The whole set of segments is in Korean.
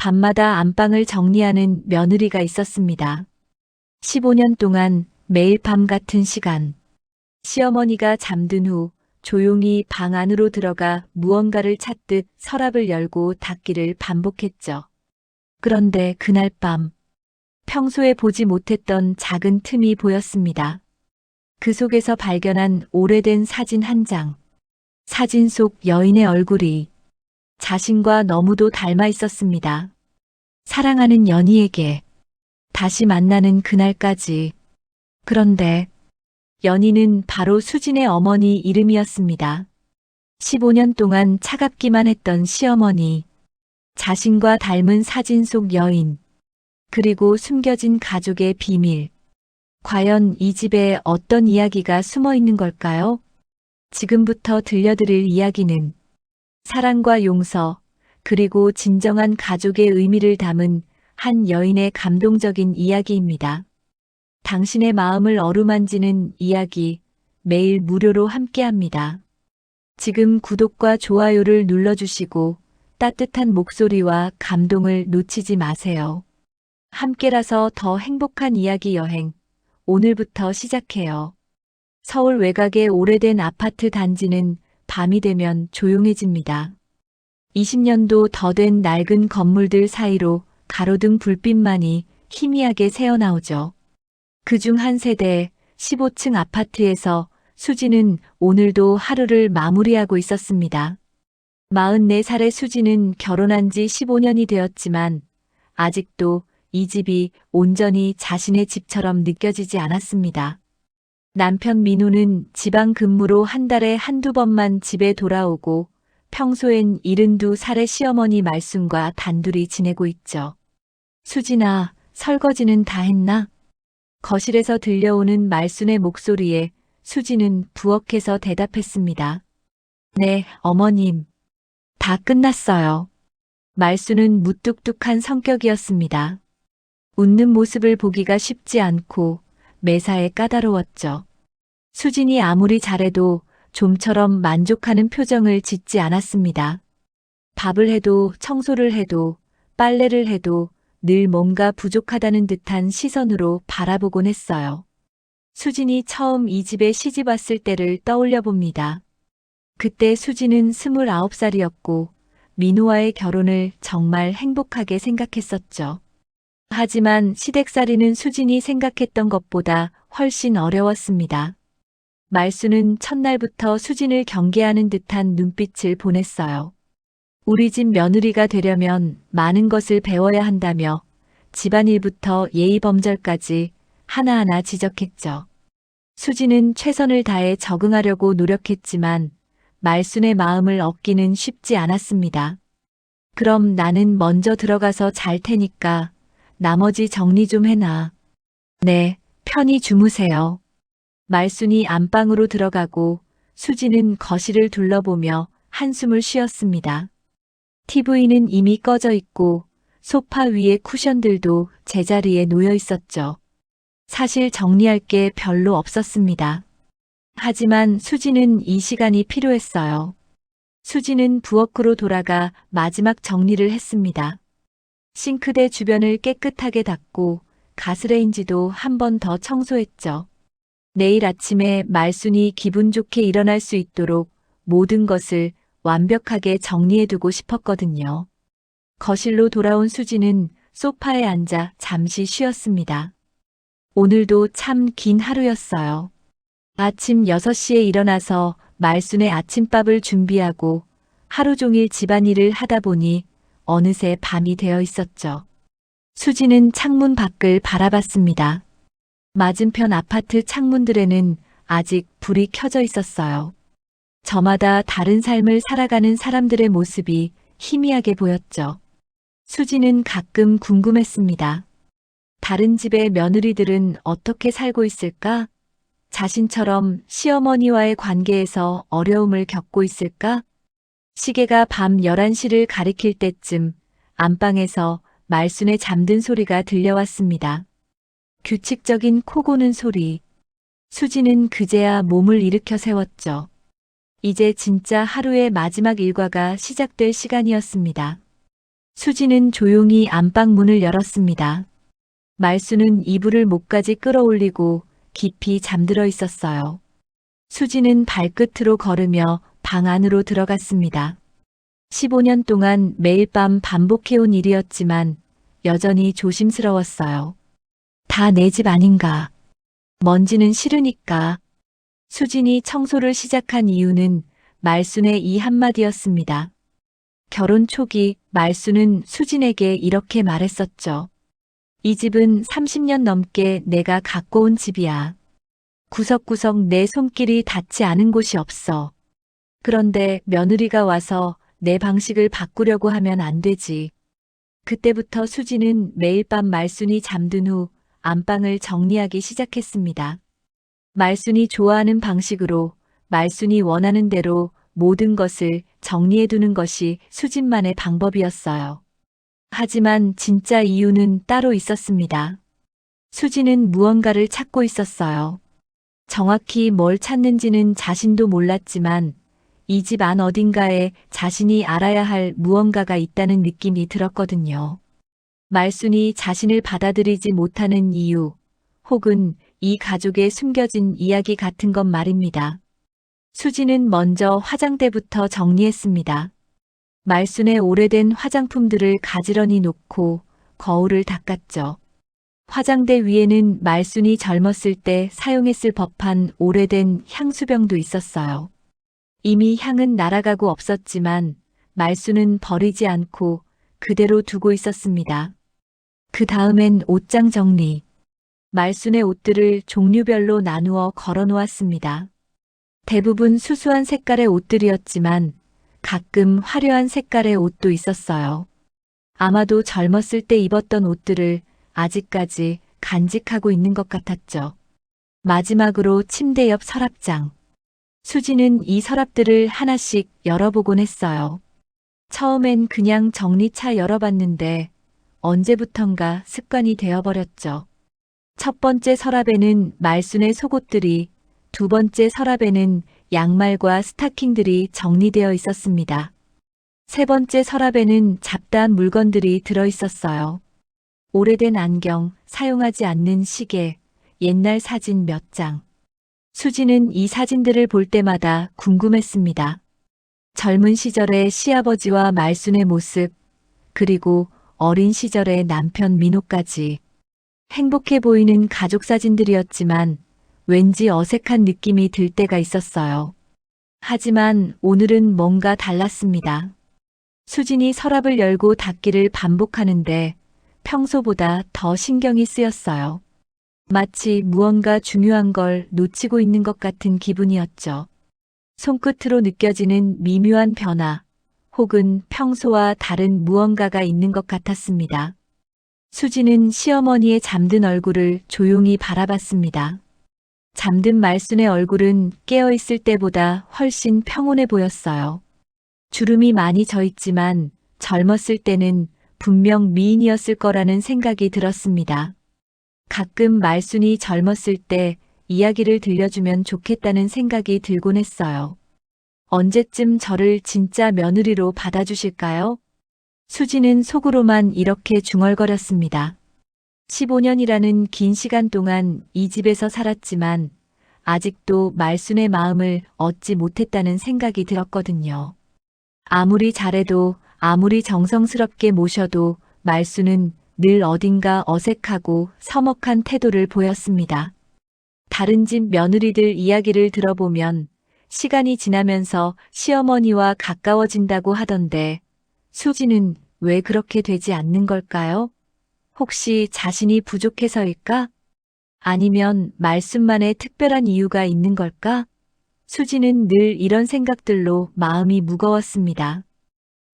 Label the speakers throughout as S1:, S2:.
S1: 밤마다 안방을 정리하는 며느리가 있었습니다. 15년 동안 매일 밤 같은 시간, 시어머니가 잠든 후 조용히 방 안으로 들어가 무언가를 찾듯 서랍을 열고 닫기를 반복했죠. 그런데 그날 밤, 평소에 보지 못했던 작은 틈이 보였습니다. 그 속에서 발견한 오래된 사진 한 장. 사진 속 여인의 얼굴이 자신과 너무도 닮아 있었습니다. 사랑하는 연희에게 다시 만나는 그날까지. 그런데 연희는 바로 수진의 어머니 이름이었습니다. 15년 동안 차갑기만 했던 시어머니, 자신과 닮은 사진 속 여인, 그리고 숨겨진 가족의 비밀. 과연 이 집에 어떤 이야기가 숨어 있는 걸까요? 지금부터 들려드릴 이야기는 사랑과 용서, 그리고 진정한 가족의 의미를 담은 한 여인의 감동적인 이야기입니다. 당신의 마음을 어루만지는 이야기, 매일 무료로 함께합니다. 지금 구독과 좋아요를 눌러주시고 따뜻한 목소리와 감동을 놓치지 마세요. 함께라서 더 행복한 이야기 여행, 오늘부터 시작해요. 서울 외곽의 오래된 아파트 단지는 밤이 되면 조용해집니다. 20년도 더 된 낡은 건물들 사이로 가로등 불빛만이 희미하게 새어나오죠. 그중 한 세대 15층 아파트에서 수지는 오늘도 하루를 마무리하고 있었습니다. 44살의 수지는 결혼한 지 15년이 되었지만 아직도 이 집이 온전히 자신의 집처럼 느껴지지 않았습니다. 남편 민호는 지방 근무로 한 달에 한두 번만 집에 돌아오고 평소엔 72살의 시어머니 말순과 단둘이 지내고 있죠. 수진아, 설거지는 다 했나? 거실에서 들려오는 말순의 목소리에 수지는 부엌에서 대답했습니다. 네, 어머님. 다 끝났어요. 말순은 무뚝뚝한 성격이었습니다. 웃는 모습을 보기가 쉽지 않고 매사에 까다로웠죠. 수진이 아무리 잘해도 좀처럼 만족하는 표정을 짓지 않았습니다. 밥을 해도 청소를 해도 빨래를 해도 늘 뭔가 부족하다는 듯한 시선으로 바라보곤 했어요. 수진이 처음 이 집에 시집 왔을 때를 떠올려 봅니다. 그때 수진은 29살이었고 민호와의 결혼을 정말 행복하게 생각했었죠. 하지만 시댁살이는 수진이 생각했던 것보다 훨씬 어려웠습니다. 말수는 첫날부터 수진을 경계하는 듯한 눈빛을 보냈어요. 우리 집 며느리가 되려면 많은 것을 배워야 한다며 집안일부터 예의범절까지 하나하나 지적했죠. 수진은 최선을 다해 적응하려고 노력했지만 말순의 마음을 얻기는 쉽지 않았습니다. 그럼 나는 먼저 들어가서 잘 테니까 나머지 정리 좀 해놔. 네, 편히 주무세요. 말순이 안방으로 들어가고 수지는 거실을 둘러보며 한숨을 쉬었습니다. TV는 이미 꺼져 있고 소파 위의 쿠션들도 제자리에 놓여 있었죠. 사실 정리할 게 별로 없었습니다. 하지만 수지는 이 시간이 필요했어요. 수지는 부엌으로 돌아가 마지막 정리를 했습니다. 싱크대 주변을 깨끗하게 닦고 가스레인지도 한 번 더 청소했죠. 내일 아침에 말순이 기분 좋게 일어날 수 있도록 모든 것을 완벽하게 정리해두고 싶었거든요. 거실로 돌아온 수지는 소파에 앉아 잠시 쉬었습니다. 오늘도 참 긴 하루였어요. 아침 6시에 일어나서 말순의 아침밥을 준비하고 하루 종일 집안일을 하다 보니 어느새 밤이 되어 있었죠. 수지는 창문 밖을 바라봤습니다. 맞은편 아파트 창문들에는 아직 불이 켜져 있었어요. 저마다 다른 삶을 살아가는 사람들의 모습이 희미하게 보였죠. 수지는 가끔 궁금했습니다. 다른 집의 며느리들은 어떻게 살고 있을까? 자신처럼 시어머니와의 관계에서 어려움을 겪고 있을까? 시계가 밤 11시를 가리킬 때쯤 안방에서 말순의 잠든 소리가 들려왔습니다. 규칙적인 코 고는 소리. 수지는 그제야 몸을 일으켜 세웠죠. 이제 진짜 하루의 마지막 일과가 시작될 시간이었습니다. 수지는 조용히 안방 문을 열었습니다. 말수는 이불을 목까지 끌어올리고 깊이 잠들어 있었어요. 수지는 발끝으로 걸으며 방 안으로 들어갔습니다. 15년 동안 매일 밤 반복해온 일이었지만 여전히 조심스러웠어요. 다 내 집 아닌가. 먼지는 싫으니까. 수진이 청소를 시작한 이유는 말순의 이 한마디였습니다. 결혼 초기 말순은 수진에게 이렇게 말했었죠. 이 집은 30년 넘게 내가 갖고 온 집이야. 구석구석 내 손길이 닿지 않은 곳이 없어. 그런데 며느리가 와서 내 방식을 바꾸려고 하면 안 되지. 그때부터 수지는 매일 밤 말순이 잠든 후 안방을 정리하기 시작했습니다. 말순이 좋아하는 방식으로 말순이 원하는 대로 모든 것을 정리해두는 것이 수진만의 방법이었어요. 하지만 진짜 이유는 따로 있었습니다. 수지는 무언가를 찾고 있었어요. 정확히 뭘 찾는지는 자신도 몰랐지만 이 집 안 어딘가에 자신이 알아야 할 무언가가 있다는 느낌이 들었거든요. 말순이 자신을 받아들이지 못하는 이유, 혹은 이 가족에 숨겨진 이야기 같은 것 말입니다. 수지는 먼저 화장대부터 정리했습니다. 말순의 오래된 화장품들을 가지런히 놓고 거울을 닦았죠. 화장대 위에는 말순이 젊었을 때 사용했을 법한 오래된 향수병도 있었어요. 이미 향은 날아가고 없었지만 말순은 버리지 않고 그대로 두고 있었습니다. 그 다음엔 옷장 정리. 말순의 옷들을 종류별로 나누어 걸어 놓았습니다. 대부분 수수한 색깔의 옷들이었지만 가끔 화려한 색깔의 옷도 있었어요. 아마도 젊었을 때 입었던 옷들을 아직까지 간직하고 있는 것 같았죠. 마지막으로 침대 옆 서랍장. 수지는 이 서랍들을 하나씩 열어보곤 했어요. 처음엔 그냥 정리차 열어봤는데 언제부턴가 습관이 되어버렸죠. 첫 번째 서랍에는 말순의 속옷들이, 두 번째 서랍에는 양말과 스타킹들이 정리되어 있었습니다. 세 번째 서랍에는 잡다한 물건들이 들어 있었어요. 오래된 안경, 사용하지 않는 시계, 옛날 사진 몇 장. 수지는 이 사진들을 볼 때마다 궁금했습니다. 젊은 시절의 시아버지와 말순의 모습, 그리고 어린 시절의 남편 민호까지. 행복해 보이는 가족 사진들이었지만 왠지 어색한 느낌이 들 때가 있었어요. 하지만 오늘은 뭔가 달랐습니다. 수진이 서랍을 열고 닫기를 반복하는데 평소보다 더 신경이 쓰였어요. 마치 무언가 중요한 걸 놓치고 있는 것 같은 기분이었죠. 손끝으로 느껴지는 미묘한 변화, 혹은 평소와 다른 무언가가 있는 것 같았습니다. 수지는 시어머니의 잠든 얼굴을 조용히 바라봤습니다. 잠든 말순의 얼굴은 깨어있을 때보다 훨씬 평온해 보였어요. 주름이 많이 져 있지만 젊었을 때는 분명 미인이었을 거라는 생각이 들었습니다. 가끔 말순이 젊었을 때 이야기를 들려주면 좋겠다는 생각이 들곤 했어요. 언제쯤 저를 진짜 며느리로 받아주실까요? 수지는 속으로만 이렇게 중얼거렸습니다. 15년이라는 긴 시간 동안 이 집에서 살았지만 아직도 말순의 마음을 얻지 못했다는 생각이 들었거든요. 아무리 잘해도 아무리 정성스럽게 모셔도 말순은 늘 어딘가 어색하고 서먹한 태도를 보였습니다. 다른 집 며느리들 이야기를 들어보면 시간이 지나면서 시어머니와 가까워진다고 하던데 수지는 왜 그렇게 되지 않는 걸까요? 혹시 자신이 부족해서일까? 아니면 말순만의 특별한 이유가 있는 걸까? 수지는 늘 이런 생각들로 마음이 무거웠습니다.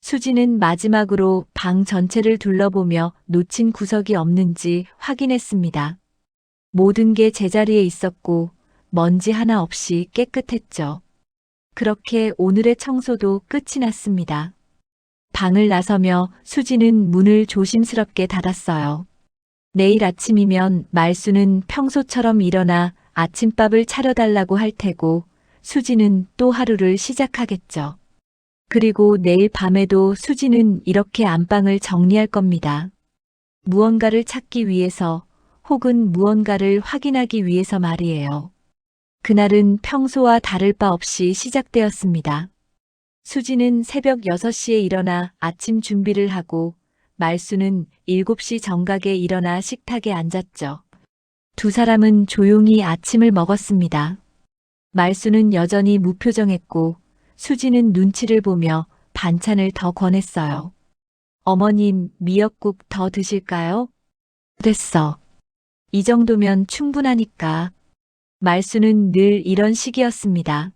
S1: 수지는 마지막으로 방 전체를 둘러보며 놓친 구석이 없는지 확인했습니다. 모든 게 제자리에 있었고 먼지 하나 없이 깨끗했죠. 그렇게 오늘의 청소도 끝이 났습니다. 방을 나서며 수지는 문을 조심스럽게 닫았어요. 내일 아침이면 말순은 평소처럼 일어나 아침밥을 차려달라고 할 테고 수지는 또 하루를 시작하겠죠. 그리고 내일 밤에도 수지는 이렇게 안방을 정리할 겁니다. 무언가를 찾기 위해서 혹은 무언가를 확인하기 위해서 말이에요. 그날은 평소와 다를 바 없이 시작되었습니다. 수지는 새벽 6시에 일어나 아침 준비를 하고 말수는 7시 정각에 일어나 식탁에 앉았죠. 두 사람은 조용히 아침을 먹었습니다. 말수는 여전히 무표정했고 수지는 눈치를 보며 반찬을 더 권했어요. 어머님, 미역국 더 드실까요? 됐어. 이 정도면 충분하니까. 말수는 늘 이런 식이었습니다.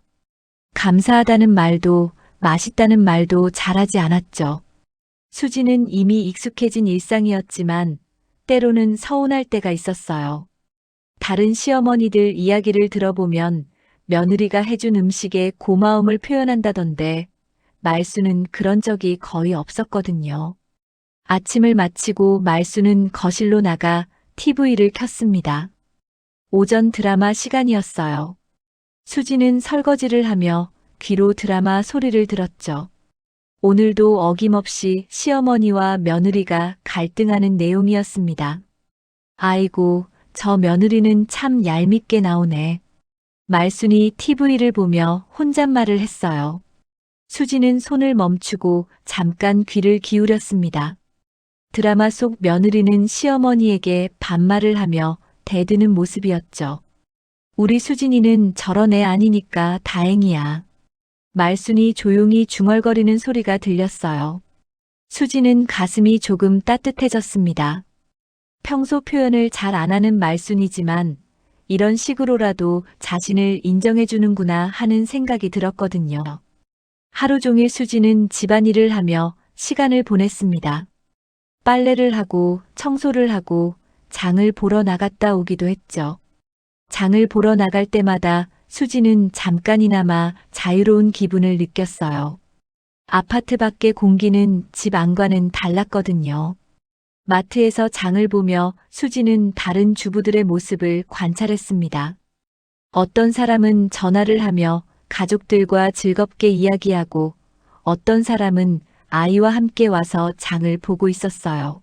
S1: 감사하다는 말도 맛있다는 말도 잘하지 않았죠. 수지는 이미 익숙해진 일상이었지만 때로는 서운할 때가 있었어요. 다른 시어머니들 이야기를 들어보면 며느리가 해준 음식에 고마움을 표현한다던데 말수는 그런 적이 거의 없었거든요. 아침을 마치고 말수는 거실로 나가 TV를 켰습니다. 오전 드라마 시간이었어요. 수지는 설거지를 하며 귀로 드라마 소리를 들었죠. 오늘도 어김없이 시어머니와 며느리가 갈등하는 내용이었습니다. 아이고, 저 며느리는 참 얄밉게 나오네. 말순이 TV를 보며 혼잣말을 했어요. 수지는 손을 멈추고 잠깐 귀를 기울였습니다. 드라마 속 며느리는 시어머니에게 반말을 하며 대드는 모습이었죠. 우리 수진이는 저런 애 아니니까 다행이야. 말순이 조용히 중얼거리는 소리가 들렸어요. 수지는 가슴이 조금 따뜻해졌습니다. 평소 표현을 잘 안 하는 말순이지만 이런 식으로라도 자신을 인정해주는구나 하는 생각이 들었거든요. 하루 종일 수지는 집안일을 하며 시간을 보냈습니다. 빨래를 하고 청소를 하고 장을 보러 나갔다 오기도 했죠. 장을 보러 나갈 때마다 수지는 잠깐이나마 자유로운 기분을 느꼈어요. 아파트 밖의 공기는 집 안과는 달랐거든요. 마트에서 장을 보며 수지는 다른 주부들의 모습을 관찰했습니다. 어떤 사람은 전화를 하며 가족들과 즐겁게 이야기하고 어떤 사람은 아이와 함께 와서 장을 보고 있었어요.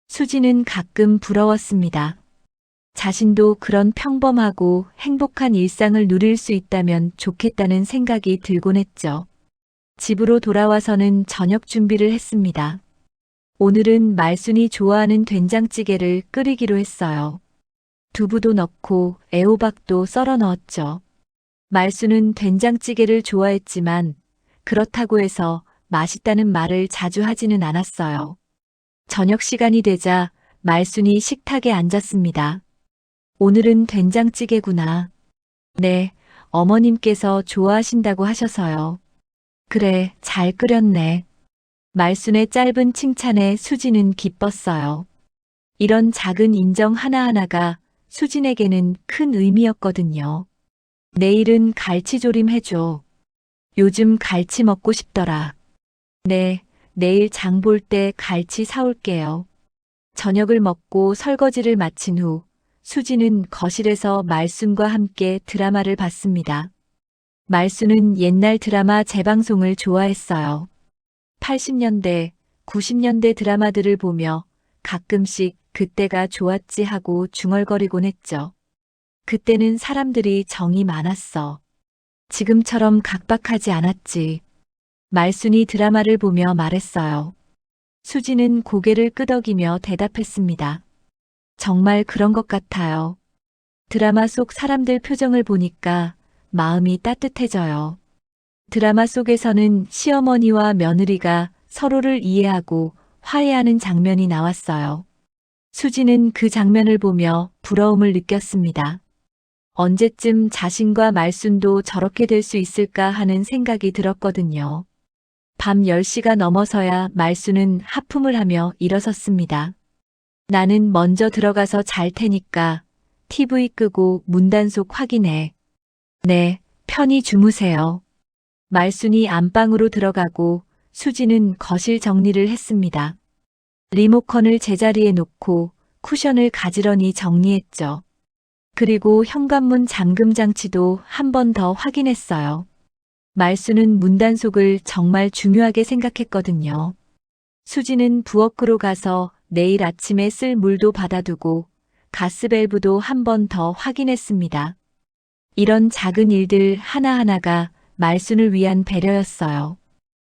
S1: 수지는 가끔 부러웠습니다. 자신도 그런 평범하고 행복한 일상을 누릴 수 있다면 좋겠다는 생각이 들곤 했죠. 집으로 돌아와서는 저녁 준비를 했습니다. 오늘은 말순이 좋아하는 된장찌개를 끓이기로 했어요. 두부도 넣고 애호박도 썰어 넣었죠. 말순은 된장찌개를 좋아했지만 그렇다고 해서 맛있다는 말을 자주 하지는 않았어요. 저녁 시간이 되자 말순이 식탁에 앉았습니다. 오늘은 된장찌개구나. 네, 어머님께서 좋아하신다고 하셔서요. 그래, 잘 끓였네. 말순의 짧은 칭찬에 수지는 기뻤어요. 이런 작은 인정 하나하나가 수진에게는 큰 의미였거든요. 내일은 갈치조림 해줘. 요즘 갈치 먹고 싶더라. 네, 내일 장 볼 때 갈치 사올게요. 저녁을 먹고 설거지를 마친 후 수지는 거실에서 말순과 함께 드라마를 봤습니다. 말순은 옛날 드라마 재방송을 좋아했어요. 80년대, 90년대 드라마들을 보며 가끔씩 그때가 좋았지 하고 중얼거리곤 했죠. 그때는 사람들이 정이 많았어. 지금처럼 각박하지 않았지. 말순이 드라마를 보며 말했어요. 수지는 고개를 끄덕이며 대답했습니다. 정말 그런 것 같아요. 드라마 속 사람들 표정을 보니까 마음이 따뜻해져요. 드라마 속에서는 시어머니와 며느리가 서로를 이해하고 화해하는 장면이 나왔어요. 수지는 그 장면을 보며 부러움을 느꼈습니다. 언제쯤 자신과 말순도 저렇게 될 수 있을까 하는 생각이 들었거든요. 밤 10시가 넘어서야 말순은 하품을 하며 일어섰습니다. 나는 먼저 들어가서 잘 테니까 TV 끄고 문단속 확인해. 네, 편히 주무세요. 말순이 안방으로 들어가고 수지는 거실 정리를 했습니다. 리모컨을 제자리에 놓고 쿠션을 가지런히 정리했죠. 그리고 현관문 잠금 장치도 한 번 더 확인했어요. 말수는 문단속을 정말 중요하게 생각했거든요. 수지는 부엌으로 가서 내일 아침에 쓸 물도 받아두고 가스밸브도 한 번 더 확인했습니다. 이런 작은 일들 하나하나가 말순을 위한 배려였어요.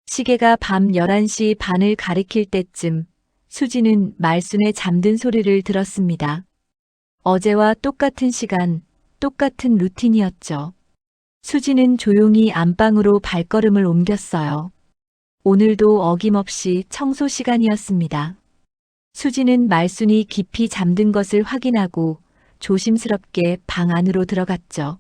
S1: 시계가 밤 11시 반을 가리킬 때쯤 수지는 말순의 잠든 소리를 들었습니다. 어제와 똑같은 시간, 똑같은 루틴이었죠. 수지는 조용히 안방으로 발걸음을 옮겼어요. 오늘도 어김없이 청소 시간이었습니다. 수지는 말순이 깊이 잠든 것을 확인하고 조심스럽게 방 안으로 들어갔죠.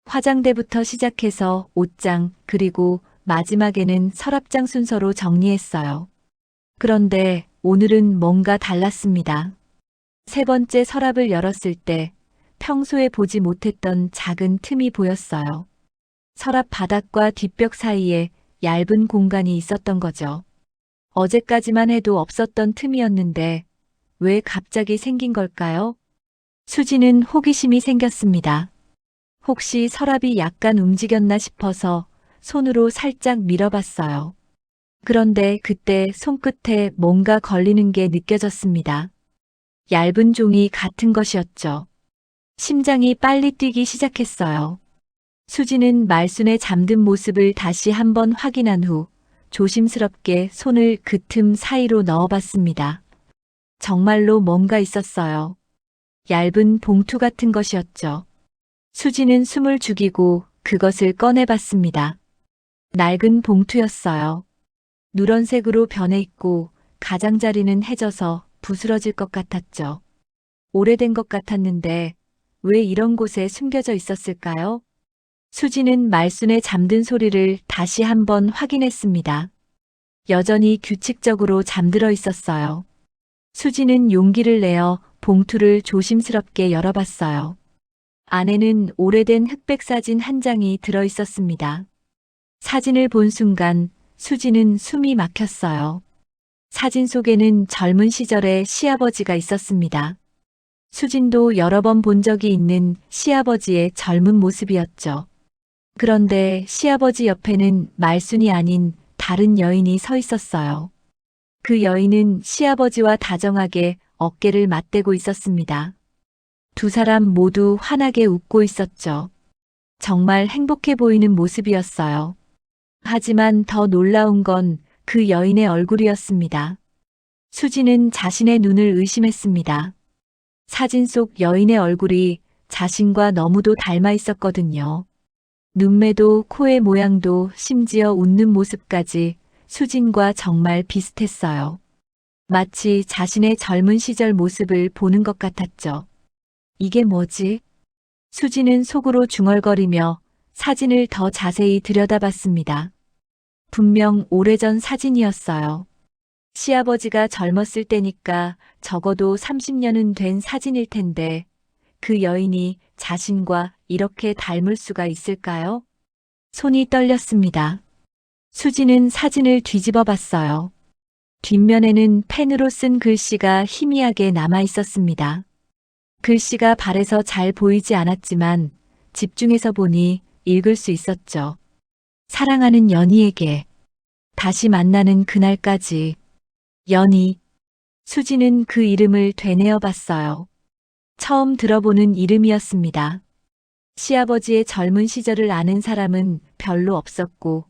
S1: 화장대부터 시작해서 옷장, 그리고 마지막에는 서랍장 순서로 정리했어요. 그런데 오늘은 뭔가 달랐습니다. 세 번째 서랍을 열었을 때 평소에 보지 못했던 작은 틈이 보였어요. 서랍 바닥과 뒷벽 사이에 얇은 공간이 있었던 거죠. 어제까지만 해도 없었던 틈이었는데 왜 갑자기 생긴 걸까요? 수지는 호기심이 생겼습니다. 혹시 서랍이 약간 움직였나 싶어서 손으로 살짝 밀어봤어요. 그런데 그때 손끝에 뭔가 걸리는 게 느껴졌습니다. 얇은 종이 같은 것이었죠. 심장이 빨리 뛰기 시작했어요. 수지는 말순의 잠든 모습을 다시 한번 확인한 후 조심스럽게 손을 그 틈 사이로 넣어봤습니다. 정말로 뭔가 있었어요. 얇은 봉투 같은 것이었죠. 수지는 숨을 죽이고 그것을 꺼내봤습니다. 낡은 봉투였어요. 누런색으로 변해 있고 가장자리는 해져서 부스러질 것 같았죠. 오래된 것 같았는데 왜 이런 곳에 숨겨져 있었을까요? 수지는 말순의 잠든 소리를 다시 한번 확인했습니다. 여전히 규칙적으로 잠들어 있었어요. 수지는 용기를 내어 봉투를 조심스럽게 열어봤어요. 안에는 오래된 흑백 사진 한 장이 들어 있었습니다. 사진을 본 순간 수지는 숨이 막혔어요. 사진 속에는 젊은 시절의 시아버지가 있었습니다. 수진도 여러 번 본 적이 있는 시아버지의 젊은 모습이었죠. 그런데 시아버지 옆에는 말순이 아닌 다른 여인이 서 있었어요. 그 여인은 시아버지와 다정하게 어깨를 맞대고 있었습니다. 두 사람 모두 환하게 웃고 있었죠. 정말 행복해 보이는 모습이었어요. 하지만 더 놀라운 건 그 여인의 얼굴이었습니다. 수지는 자신의 눈을 의심했습니다. 사진 속 여인의 얼굴이 자신과 너무도 닮아 있었거든요. 눈매도 코의 모양도 심지어 웃는 모습까지 수진과 정말 비슷했어요. 마치 자신의 젊은 시절 모습을 보는 것 같았죠. 이게 뭐지? 수지는 속으로 중얼거리며 사진을 더 자세히 들여다봤습니다. 분명 오래전 사진이었어요. 시아버지가 젊었을 때니까 적어도 30년은 된 사진일 텐데 그 여인이 자신과 이렇게 닮을 수가 있을까요? 손이 떨렸습니다. 수지는 사진을 뒤집어 봤어요. 뒷면에는 펜으로 쓴 글씨가 희미하게 남아 있었습니다. 글씨가 발에서 잘 보이지 않았지만 집중해서 보니 읽을 수 있었죠. 사랑하는 연희에게 다시 만나는 그날까지. 연희. 수지는 그 이름을 되뇌어 봤어요. 처음 들어보는 이름이었습니다. 시아버지의 젊은 시절을 아는 사람은 별로 없었고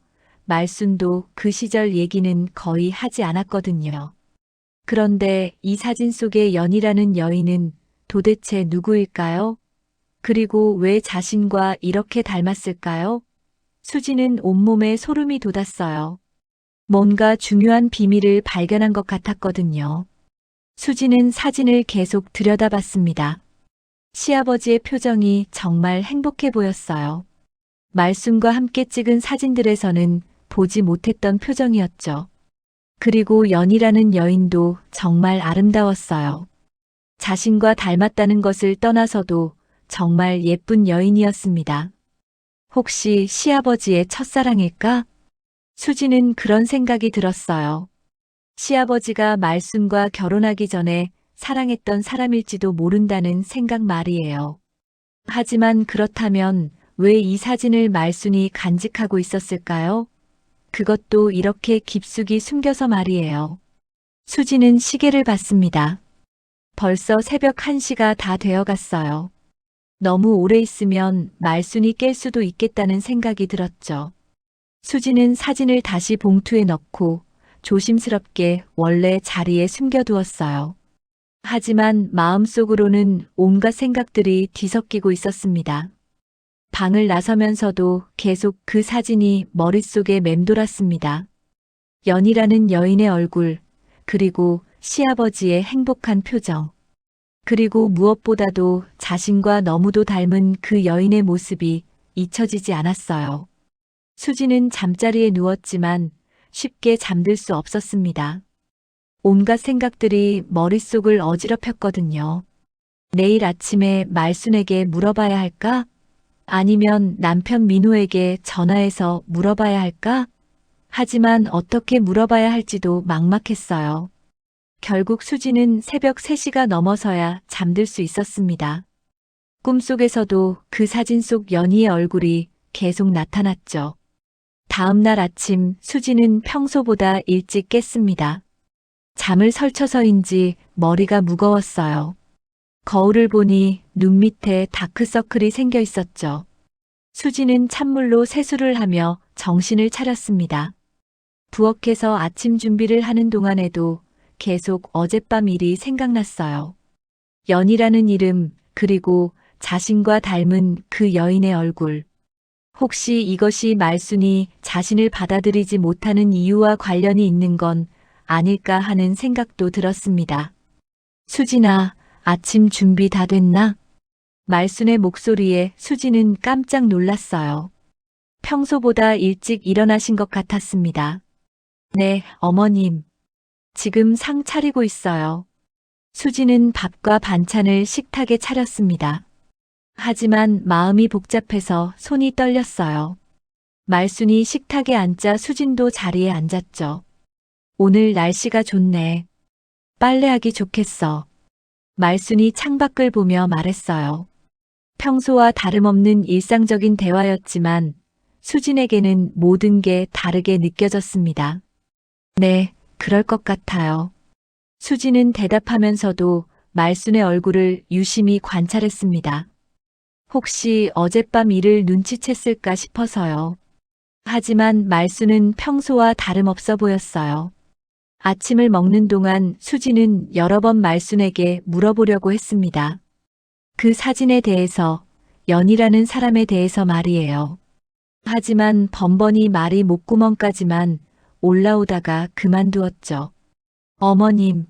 S1: 말순도 그 시절 얘기는 거의 하지 않았거든요. 그런데 이 사진 속의 연희라는 여인은 도대체 누구일까요? 그리고 왜 자신과 이렇게 닮았을까요? 수지는 온몸에 소름이 돋았어요. 뭔가 중요한 비밀을 발견한 것 같았거든요. 수지는 사진을 계속 들여다봤습니다. 시아버지의 표정이 정말 행복해 보였어요. 말순과 함께 찍은 사진들에서는 보지 못했던 표정이었죠. 그리고 연희라는 여인도 정말 아름다웠어요. 자신과 닮았다는 것을 떠나서도 정말 예쁜 여인이었습니다. 혹시 시아버지의 첫사랑일까? 수지는 그런 생각이 들었어요. 시아버지가 말순과 결혼하기 전에 사랑했던 사람일지도 모른다는 생각 말이에요. 하지만 그렇다면 왜 이 사진을 말순이 간직하고 있었을까요? 그것도 이렇게 깊숙이 숨겨서 말이에요. 수지는 시계를 봤습니다. 벌써 새벽 1시가 다 되어 갔어요. 너무 오래 있으면 말순이 깰 수도 있겠다는 생각이 들었죠. 수지는 사진을 다시 봉투에 넣고 조심스럽게 원래 자리에 숨겨두었어요. 하지만 마음속으로는 온갖 생각들이 뒤섞이고 있었습니다. 방을 나서면서도 계속 그 사진이 머릿속에 맴돌았습니다. 연희라는 여인의 얼굴, 그리고 시아버지의 행복한 표정, 그리고 무엇보다도 자신과 너무도 닮은 그 여인의 모습이 잊혀지지 않았어요. 수지는 잠자리에 누웠지만 쉽게 잠들 수 없었습니다. 온갖 생각들이 머릿속을 어지럽혔거든요. 내일 아침에 말순에게 물어봐야 할까? 아니면 남편 민호에게 전화해서 물어봐야 할까? 하지만 어떻게 물어봐야 할지도 막막했어요. 결국 수지는 새벽 3시가 넘어서야 잠들 수 있었습니다. 꿈속에서도 그 사진 속 연희의 얼굴이 계속 나타났죠. 다음 날 아침 수지는 평소보다 일찍 깼습니다. 잠을 설쳐서인지 머리가 무거웠어요. 거울을 보니 눈 밑에 다크서클이 생겨 있었죠. 수지는 찬물로 세수를 하며 정신을 차렸습니다. 부엌에서 아침 준비를 하는 동안에도 계속 어젯밤 일이 생각났어요. 연희라는 이름, 그리고 자신과 닮은 그 여인의 얼굴. 혹시 이것이 말순이 자신을 받아들이지 못하는 이유와 관련이 있는 건 아닐까 하는 생각도 들었습니다. 수진아, 아침 준비 다 됐나? 말순의 목소리에 수지는 깜짝 놀랐어요. 평소보다 일찍 일어나신 것 같았습니다. 네, 어머님. 지금 상 차리고 있어요. 수지는 밥과 반찬을 식탁에 차렸습니다. 하지만 마음이 복잡해서 손이 떨렸어요. 말순이 식탁에 앉자 수진도 자리에 앉았죠. 오늘 날씨가 좋네. 빨래하기 좋겠어. 말순이 창밖을 보며 말했어요. 평소와 다름없는 일상적인 대화였지만 수진에게는 모든 게 다르게 느껴졌습니다. 네, 그럴 것 같아요. 수지는 대답하면서도 말순의 얼굴을 유심히 관찰했습니다. 혹시 어젯밤 일을 눈치챘을까 싶어서요. 하지만 말순은 평소와 다름없어 보였어요. 아침을 먹는 동안 수지는 여러 번 말순에게 물어보려고 했습니다. 그 사진에 대해서, 연희라는 사람에 대해서 말이에요. 하지만 번번이 말이 목구멍까지만 올라오다가 그만두었죠. 어머님,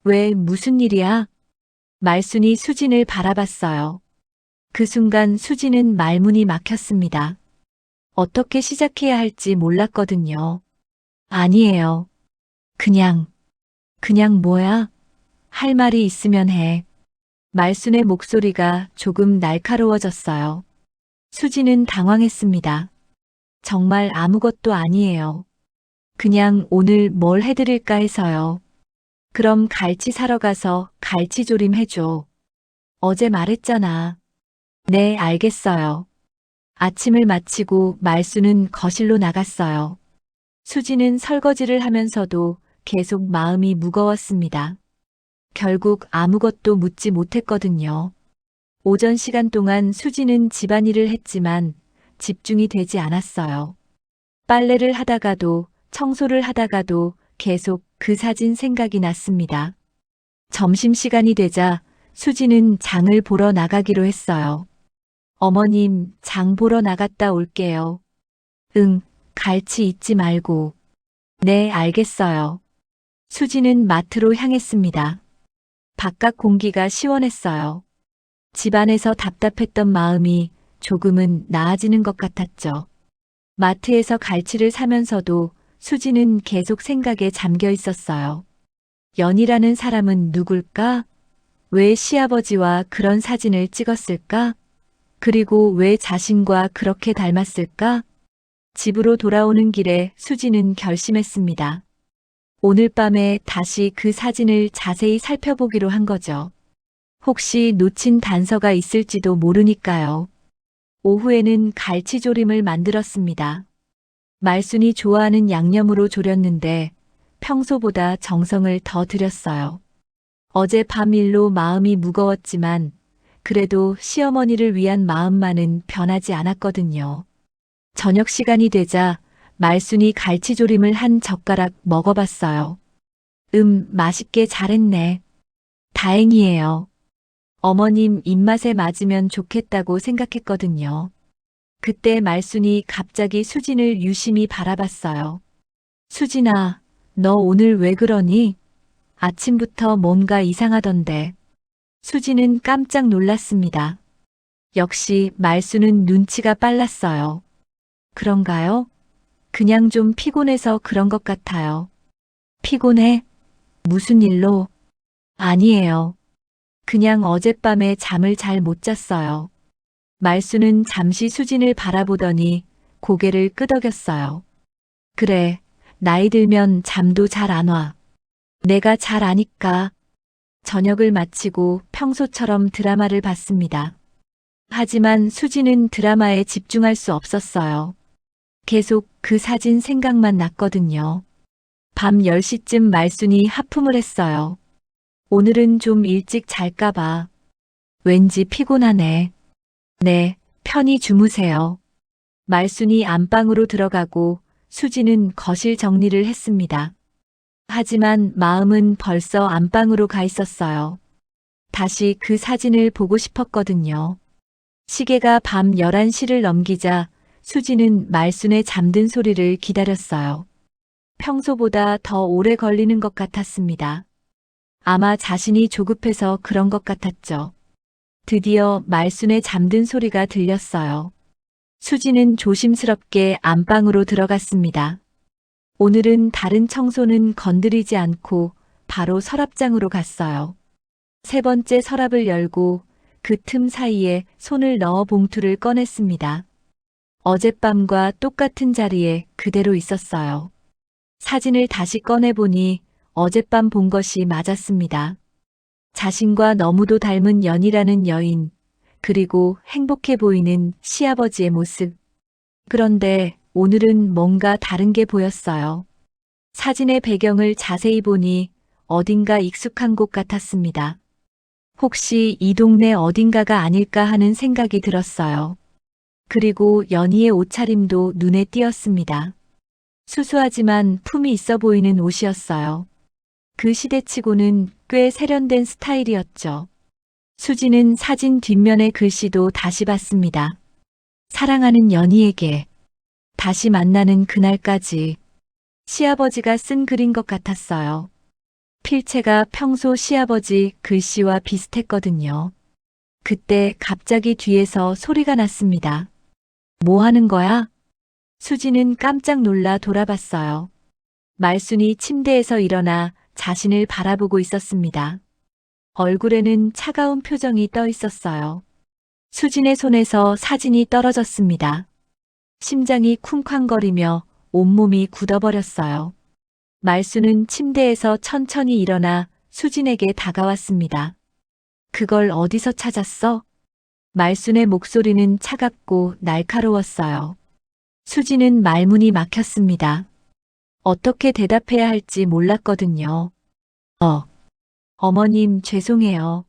S1: 왜 무슨 일이야? 말순이 수진을 바라봤어요. 그 순간 수지는 말문이 막혔습니다. 어떻게 시작해야 할지 몰랐거든요. 아니에요. 그냥 뭐야? 할 말이 있으면 해. 말순의 목소리가 조금 날카로워졌어요. 수지는 당황했습니다. 정말 아무것도 아니에요. 그냥 오늘 뭘 해드릴까 해서요. 그럼 갈치 사러 가서 갈치조림 해줘. 어제 말했잖아. 네, 알겠어요. 아침을 마치고 말순은 거실로 나갔어요. 수지는 설거지를 하면서도 계속 마음이 무거웠습니다. 결국 아무것도 묻지 못했거든요. 오전 시간 동안 수지는 집안일을 했지만 집중이 되지 않았어요. 빨래를 하다가도 청소를 하다가도 계속 그 사진 생각이 났습니다. 점심시간이 되자 수지는 장을 보러 나가기로 했어요. 어머님, 장 보러 나갔다 올게요. 응, 갈치 잊지 말고. 네, 알겠어요. 수지는 마트로 향했습니다. 바깥 공기가 시원했어요. 집안에서 답답했던 마음이 조금은 나아지는 것 같았죠. 마트에서 갈치를 사면서도 수지는 계속 생각에 잠겨 있었어요. 연희라는 사람은 누굴까? 왜 시아버지와 그런 사진을 찍었을까? 그리고 왜 자신과 그렇게 닮았을까? 집으로 돌아오는 길에 수지는 결심했습니다. 오늘 밤에 다시 그 사진을 자세히 살펴보기로 한 거죠. 혹시 놓친 단서가 있을지도 모르니까요. 오후에는 갈치조림을 만들었습니다. 말순이 좋아하는 양념으로 졸였는데 평소보다 정성을 더 들였어요. 어제 밤 일로 마음이 무거웠지만 그래도 시어머니를 위한 마음만은 변하지 않았거든요. 저녁 시간이 되자 말순이 갈치조림을 한 젓가락 먹어봤어요. 맛있게 잘했네. 다행이에요. 어머님 입맛에 맞으면 좋겠다고 생각했거든요. 그때 말순이 갑자기 수진을 유심히 바라봤어요. 수진아, 너 오늘 왜 그러니? 아침부터 뭔가 이상하던데. 수진은 깜짝 놀랐습니다. 역시 말순은 눈치가 빨랐어요. 그런가요? 그냥 좀 피곤해서 그런 것 같아요. 피곤해? 무슨 일로? 아니에요. 그냥 어젯밤에 잠을 잘 못 잤어요. 말순은 잠시 수진을 바라보더니 고개를 끄덕였어요. 그래, 나이 들면 잠도 잘 안 와. 내가 잘 아니까. 저녁을 마치고 평소처럼 드라마를 봤습니다. 하지만 수진은 드라마에 집중할 수 없었어요. 계속 그 사진 생각만 났거든요. 밤 10시쯤 말순이 하품을 했어요. 오늘은 좀 일찍 잘까봐. 왠지 피곤하네. 네, 편히 주무세요. 말순이 안방으로 들어가고 수지는 거실 정리를 했습니다. 하지만 마음은 벌써 안방으로 가 있었어요. 다시 그 사진을 보고 싶었거든요. 시계가 밤 11시를 넘기자 수지는 말순의 잠든 소리를 기다렸어요. 평소보다 더 오래 걸리는 것 같았습니다. 아마 자신이 조급해서 그런 것 같았죠. 드디어 말순의 잠든 소리가 들렸어요. 수지는 조심스럽게 안방으로 들어갔습니다. 오늘은 다른 청소는 건드리지 않고 바로 서랍장으로 갔어요. 세 번째 서랍을 열고 그 틈 사이에 손을 넣어 봉투를 꺼냈습니다. 어젯밤과 똑같은 자리에 그대로 있었어요. 사진을 다시 꺼내보니 어젯밤 본 것이 맞았습니다. 자신과 너무도 닮은 연이라는 여인, 그리고 행복해 보이는 시아버지의 모습. 그런데 오늘은 뭔가 다른 게 보였어요. 사진의 배경을 자세히 보니 어딘가 익숙한 곳 같았습니다. 혹시 이 동네 어딘가가 아닐까 하는 생각이 들었어요. 그리고 연희의 옷차림도 눈에 띄었습니다. 수수하지만 품이 있어 보이는 옷이었어요. 그 시대치고는 꽤 세련된 스타일이었죠. 수지는 사진 뒷면의 글씨도 다시 봤습니다. 사랑하는 연희에게 다시 만나는 그날까지. 시아버지가 쓴 글인 것 같았어요. 필체가 평소 시아버지 글씨와 비슷했거든요. 그때 갑자기 뒤에서 소리가 났습니다. 뭐 하는 거야? 수지는 깜짝 놀라 돌아봤어요. 말순이 침대에서 일어나 자신을 바라보고 있었습니다. 얼굴에는 차가운 표정이 떠 있었어요. 수진의 손에서 사진이 떨어졌습니다. 심장이 쿵쾅거리며 온몸이 굳어버렸어요. 말순은 침대에서 천천히 일어나 수진에게 다가왔습니다. 그걸 어디서 찾았어? 말순의 목소리는 차갑고 날카로웠어요. 수진은 말문이 막혔습니다. 어떻게 대답해야 할지 몰랐거든요. 어머님 죄송해요.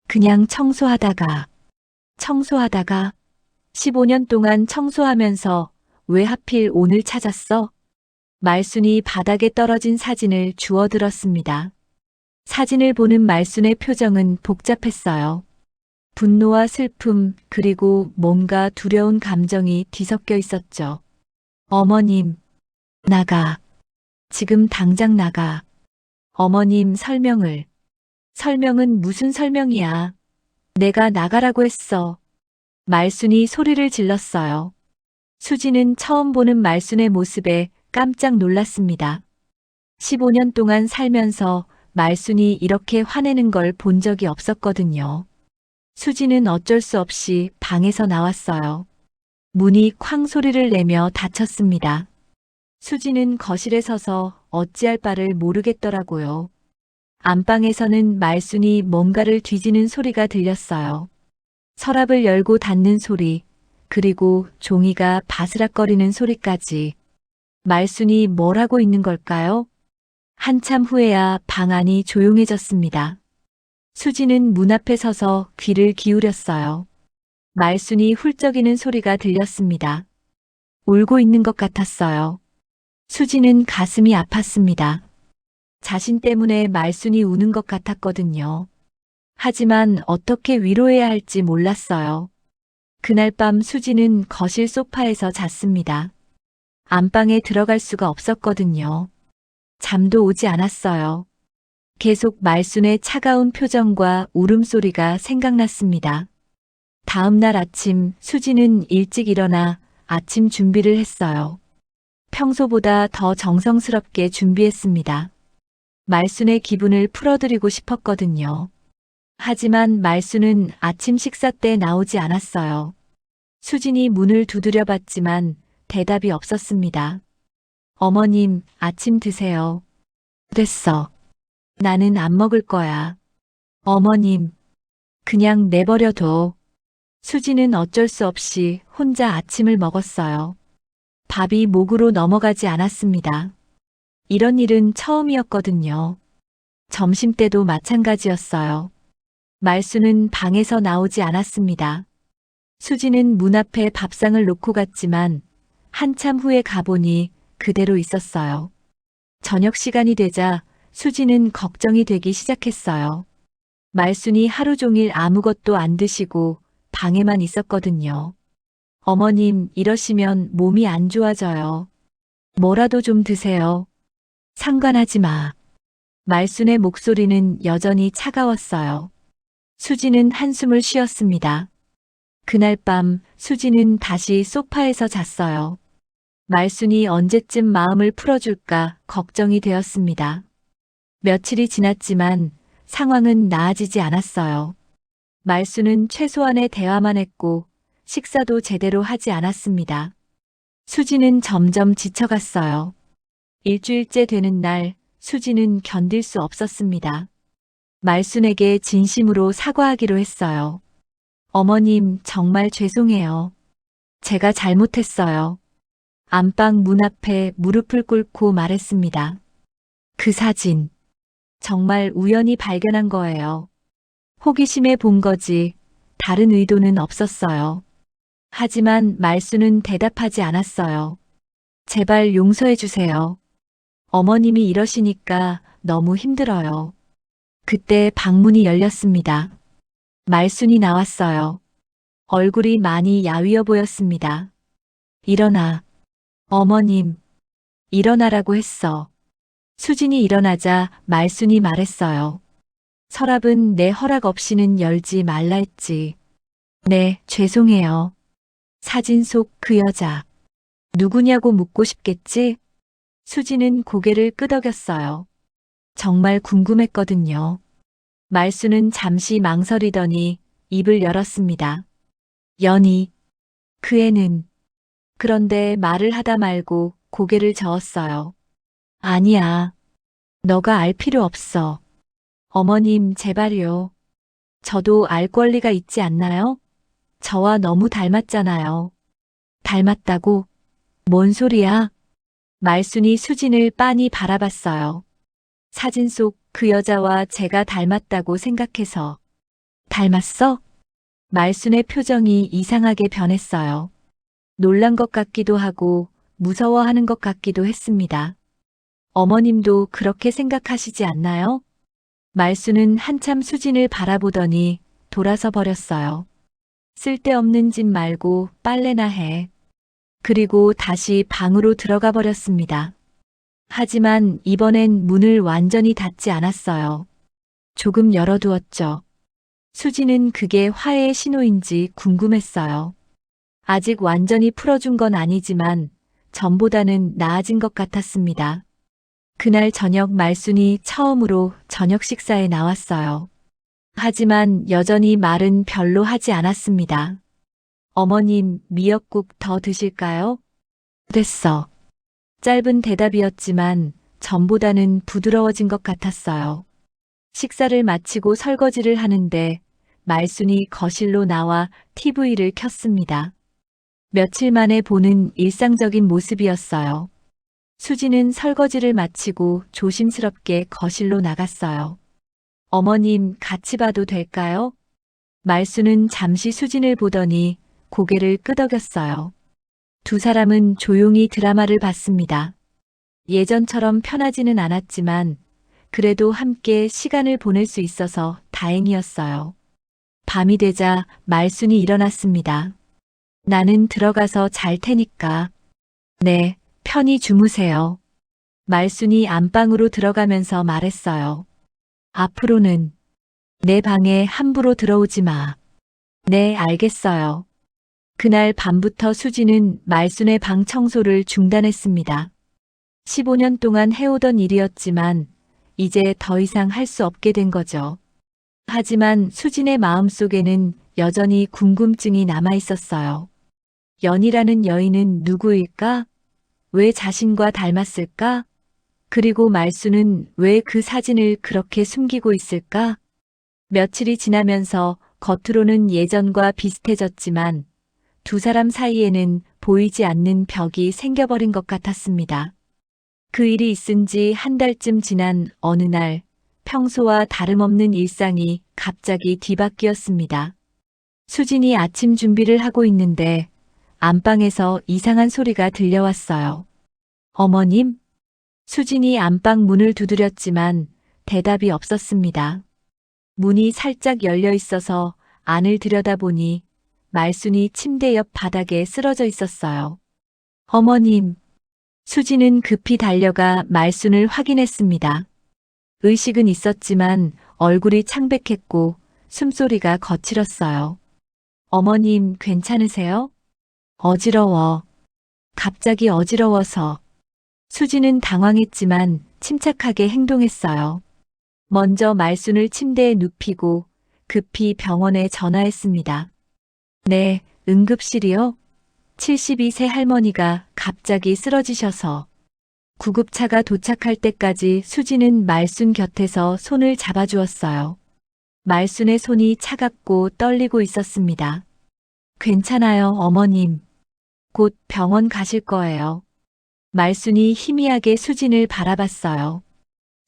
S1: 그냥 청소하다가 15년 동안 청소하면서 왜 하필 오늘 찾았어? 말순이 바닥에 떨어진 사진을 주워들었습니다. 사진을 보는 말순의 표정은 복잡했어요. 분노와 슬픔, 그리고 뭔가 두려운 감정이 뒤섞여 있었죠. 어머님, 나가. 지금 당장 나가. 어머님 설명은 무슨 설명이야. 내가 나가라고 했어. 말순이 소리를 질렀어요. 수지는 처음 보는 말순의 모습에 깜짝 놀랐습니다. 15년 동안 살면서 말순이 이렇게 화내는 걸 본 적이 없었거든요. 수지는 어쩔 수 없이 방에서 나왔어요. 문이 쾅 소리를 내며 닫혔습니다. 수지는 거실에 서서 어찌할 바를 모르겠더라고요. 안방에서는 말순이 뭔가를 뒤지는 소리가 들렸어요. 서랍을 열고 닫는 소리, 그리고 종이가 바스락거리는 소리까지. 말순이 뭘 하고 있는 걸까요? 한참 후에야 방 안이 조용해졌습니다. 수지는 문 앞에 서서 귀를 기울였어요. 말순이 훌쩍이는 소리가 들렸습니다. 울고 있는 것 같았어요. 수지는 가슴이 아팠습니다. 자신 때문에 말순이 우는 것 같았거든요. 하지만 어떻게 위로해야 할지 몰랐어요. 그날 밤 수지는 거실 소파에서 잤습니다. 안방에 들어갈 수가 없었거든요. 잠도 오지 않았어요. 계속 말순의 차가운 표정과 울음소리가 생각났습니다. 다음 날 아침 수지는 일찍 일어나 아침 준비를 했어요. 평소보다 더 정성스럽게 준비했습니다. 말순의 기분을 풀어드리고 싶었거든요. 하지만 말순은 아침 식사 때 나오지 않았어요. 수진이 문을 두드려 봤지만 대답이 없었습니다. 어머님, 아침 드세요. 됐어. 나는 안 먹을 거야. 어머님, 그냥 내버려둬. 수지는 어쩔 수 없이 혼자 아침을 먹었어요. 밥이 목으로 넘어가지 않았습니다. 이런 일은 처음이었거든요. 점심때도 마찬가지였어요. 말순은 방에서 나오지 않았습니다. 수지는 문 앞에 밥상을 놓고 갔지만 한참 후에 가보니 그대로 있었어요. 저녁 시간이 되자 수지는 걱정이 되기 시작했어요. 말순이 하루 종일 아무것도 안 드시고 방에만 있었거든요. 어머님, 이러시면 몸이 안 좋아져요. 뭐라도 좀 드세요. 상관하지 마. 말순의 목소리는 여전히 차가웠어요. 수지는 한숨을 쉬었습니다. 그날 밤 수지는 다시 소파에서 잤어요. 말순이 언제쯤 마음을 풀어줄까 걱정이 되었습니다. 며칠이 지났지만 상황은 나아지지 않았어요. 말순은 최소한의 대화만 했고 식사도 제대로 하지 않았습니다. 수지는 점점 지쳐갔어요. 일주일째 되는 날 수지는 견딜 수 없었습니다. 말순에게 진심으로 사과하기로 했어요. 어머님, 정말 죄송해요. 제가 잘못했어요. 안방 문 앞에 무릎을 꿇고 말했습니다. 그 사진, 정말 우연히 발견한 거예요. 호기심에 본 거지, 다른 의도는 없었어요. 하지만 말순은 대답하지 않았어요. 제발 용서해 주세요. 어머님이 이러시니까 너무 힘들어요. 그때 방문이 열렸습니다. 말순이 나왔어요. 얼굴이 많이 야위어 보였습니다. 일어나. 어머님, 일어나라고 했어. 수진이 일어나자 말순이 말했어요. 서랍은 내 허락 없이는 열지 말라 했지. 네, 죄송해요. 사진 속 그 여자. 누구냐고 묻고 싶겠지? 수지는 고개를 끄덕였어요. 정말 궁금했거든요. 말순은 잠시 망설이더니 입을 열었습니다. 연희. 그 애는. 그런데 말을 하다 말고 고개를 저었어요. 아니야. 너가 알 필요 없어. 어머님, 제발요. 저도 알 권리가 있지 않나요? 저와 너무 닮았잖아요. 닮았다고? 뭔 소리야? 말순이 수진을 빤히 바라봤어요. 사진 속 그 여자와 제가 닮았다고 생각해서. 닮았어? 말순의 표정이 이상하게 변했어요. 놀란 것 같기도 하고 무서워하는 것 같기도 했습니다. 어머님도 그렇게 생각하시지 않나요? 말순은 한참 수진을 바라보더니 돌아서 버렸어요. 쓸데없는 짓 말고 빨래나 해. 그리고 다시 방으로 들어가 버렸습니다. 하지만 이번엔 문을 완전히 닫지 않았어요. 조금 열어두었죠. 수지는 그게 화해의 신호인지 궁금했어요. 아직 완전히 풀어준 건 아니지만 전보다는 나아진 것 같았습니다. 그날 저녁 말순이 처음으로 저녁 식사에 나왔어요. 하지만 여전히 말은 별로 하지 않았습니다. 어머님, 미역국 더 드실까요? 됐어. 짧은 대답이었지만 전보다는 부드러워진 것 같았어요. 식사를 마치고 설거지를 하는데 말순이 거실로 나와 TV를 켰습니다. 며칠 만에 보는 일상적인 모습이었어요. 수지는 설거지를 마치고 조심스럽게 거실로 나갔어요. 어머님, 같이 봐도 될까요? 말수는 잠시 수진을 보더니 고개를 끄덕였어요. 두 사람은 조용히 드라마를 봤습니다. 예전처럼 편하지는 않았지만 그래도 함께 시간을 보낼 수 있어서 다행이었어요. 밤이 되자 말순이 일어났습니다. 나는 들어가서 잘 테니까. 네, 편히 주무세요. 말순이 안방으로 들어가면서 말했어요. 앞으로는 내 방에 함부로 들어오지 마. 네, 알겠어요. 그날 밤부터 수지는 말순의 방 청소를 중단했습니다. 15년 동안 해오던 일이었지만 이제 더 이상 할 수 없게 된 거죠. 하지만 수진의 마음속에는 여전히 궁금증이 남아 있었어요. 연이라는 여인은 누구일까? 왜 자신과 닮았을까? 그리고 말수는 왜 그 사진을 그렇게 숨기고 있을까? 며칠이 지나면서 겉으로는 예전과 비슷해졌지만 두 사람 사이에는 보이지 않는 벽이 생겨버린 것 같았습니다. 그 일이 있은 지 한 달쯤 지난 어느 날 평소와 다름없는 일상이 갑자기 뒤바뀌었습니다. 수진이 아침 준비를 하고 있는데 안방에서 이상한 소리가 들려왔어요. 어머님? 수진이 안방 문을 두드렸지만 대답이 없었습니다. 문이 살짝 열려 있어서 안을 들여다보니 말순이 침대 옆 바닥에 쓰러져 있었어요. 어머님! 수진은 급히 달려가 말순을 확인했습니다. 의식은 있었지만 얼굴이 창백했고 숨소리가 거칠었어요. 어머님, 괜찮으세요? 어지러워. 갑자기 어지러워서. 수지는 당황했지만 침착하게 행동했어요. 먼저 말순을 침대에 눕히고 급히 병원에 전화했습니다. 네, 응급실이요? 72세 할머니가 갑자기 쓰러지셔서. 구급차가 도착할 때까지 수지는 말순 곁에서 손을 잡아주었어요. 말순의 손이 차갑고 떨리고 있었습니다. 괜찮아요, 어머님. 곧 병원 가실 거예요. 말순이 희미하게 수진을 바라봤어요.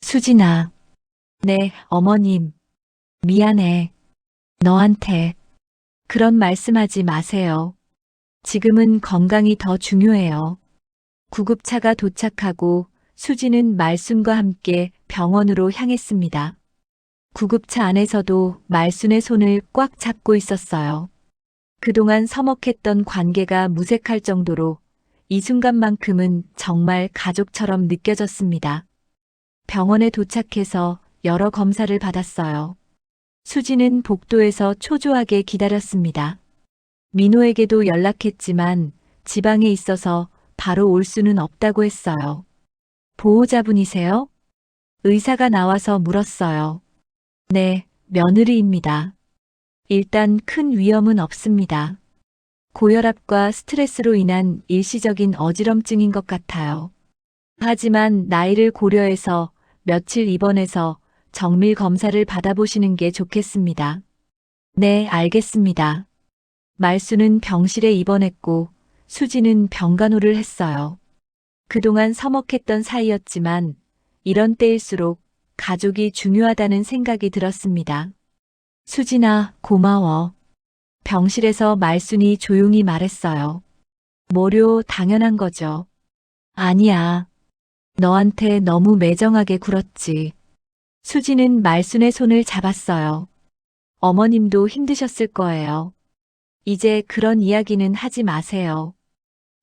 S1: 수진아. 네, 어머님. 미안해. 너한테. 그런 말씀하지 마세요. 지금은 건강이 더 중요해요. 구급차가 도착하고 수지는 말순과 함께 병원으로 향했습니다. 구급차 안에서도 말순의 손을 꽉 잡고 있었어요. 그동안 서먹했던 관계가 무색할 정도로 이 순간만큼은 정말 가족처럼 느껴졌습니다. 병원에 도착해서 여러 검사를 받았어요. 수지는 복도에서 초조하게 기다렸습니다. 민호에게도 연락했지만 지방에 있어서 바로 올 수는 없다고 했어요. 보호자분이세요? 의사가 나와서 물었어요. 네, 며느리입니다. 일단 큰 위험은 없습니다. 고혈압과 스트레스로 인한 일시적인 어지럼증인 것 같아요. 하지만 나이를 고려해서 며칠 입원해서 정밀 검사를 받아보시는 게 좋겠습니다. 네, 알겠습니다. 말수는 병실에 입원했고 수지는 병간호를 했어요. 그동안 서먹했던 사이였지만 이런 때일수록 가족이 중요하다는 생각이 들었습니다. 수진아, 고마워. 병실에서 말순이 조용히 말했어요. 뭐료 당연한 거죠. 아니야. 너한테 너무 매정하게 굴었지. 수지는 말순의 손을 잡았어요. 어머님도 힘드셨을 거예요. 이제 그런 이야기는 하지 마세요.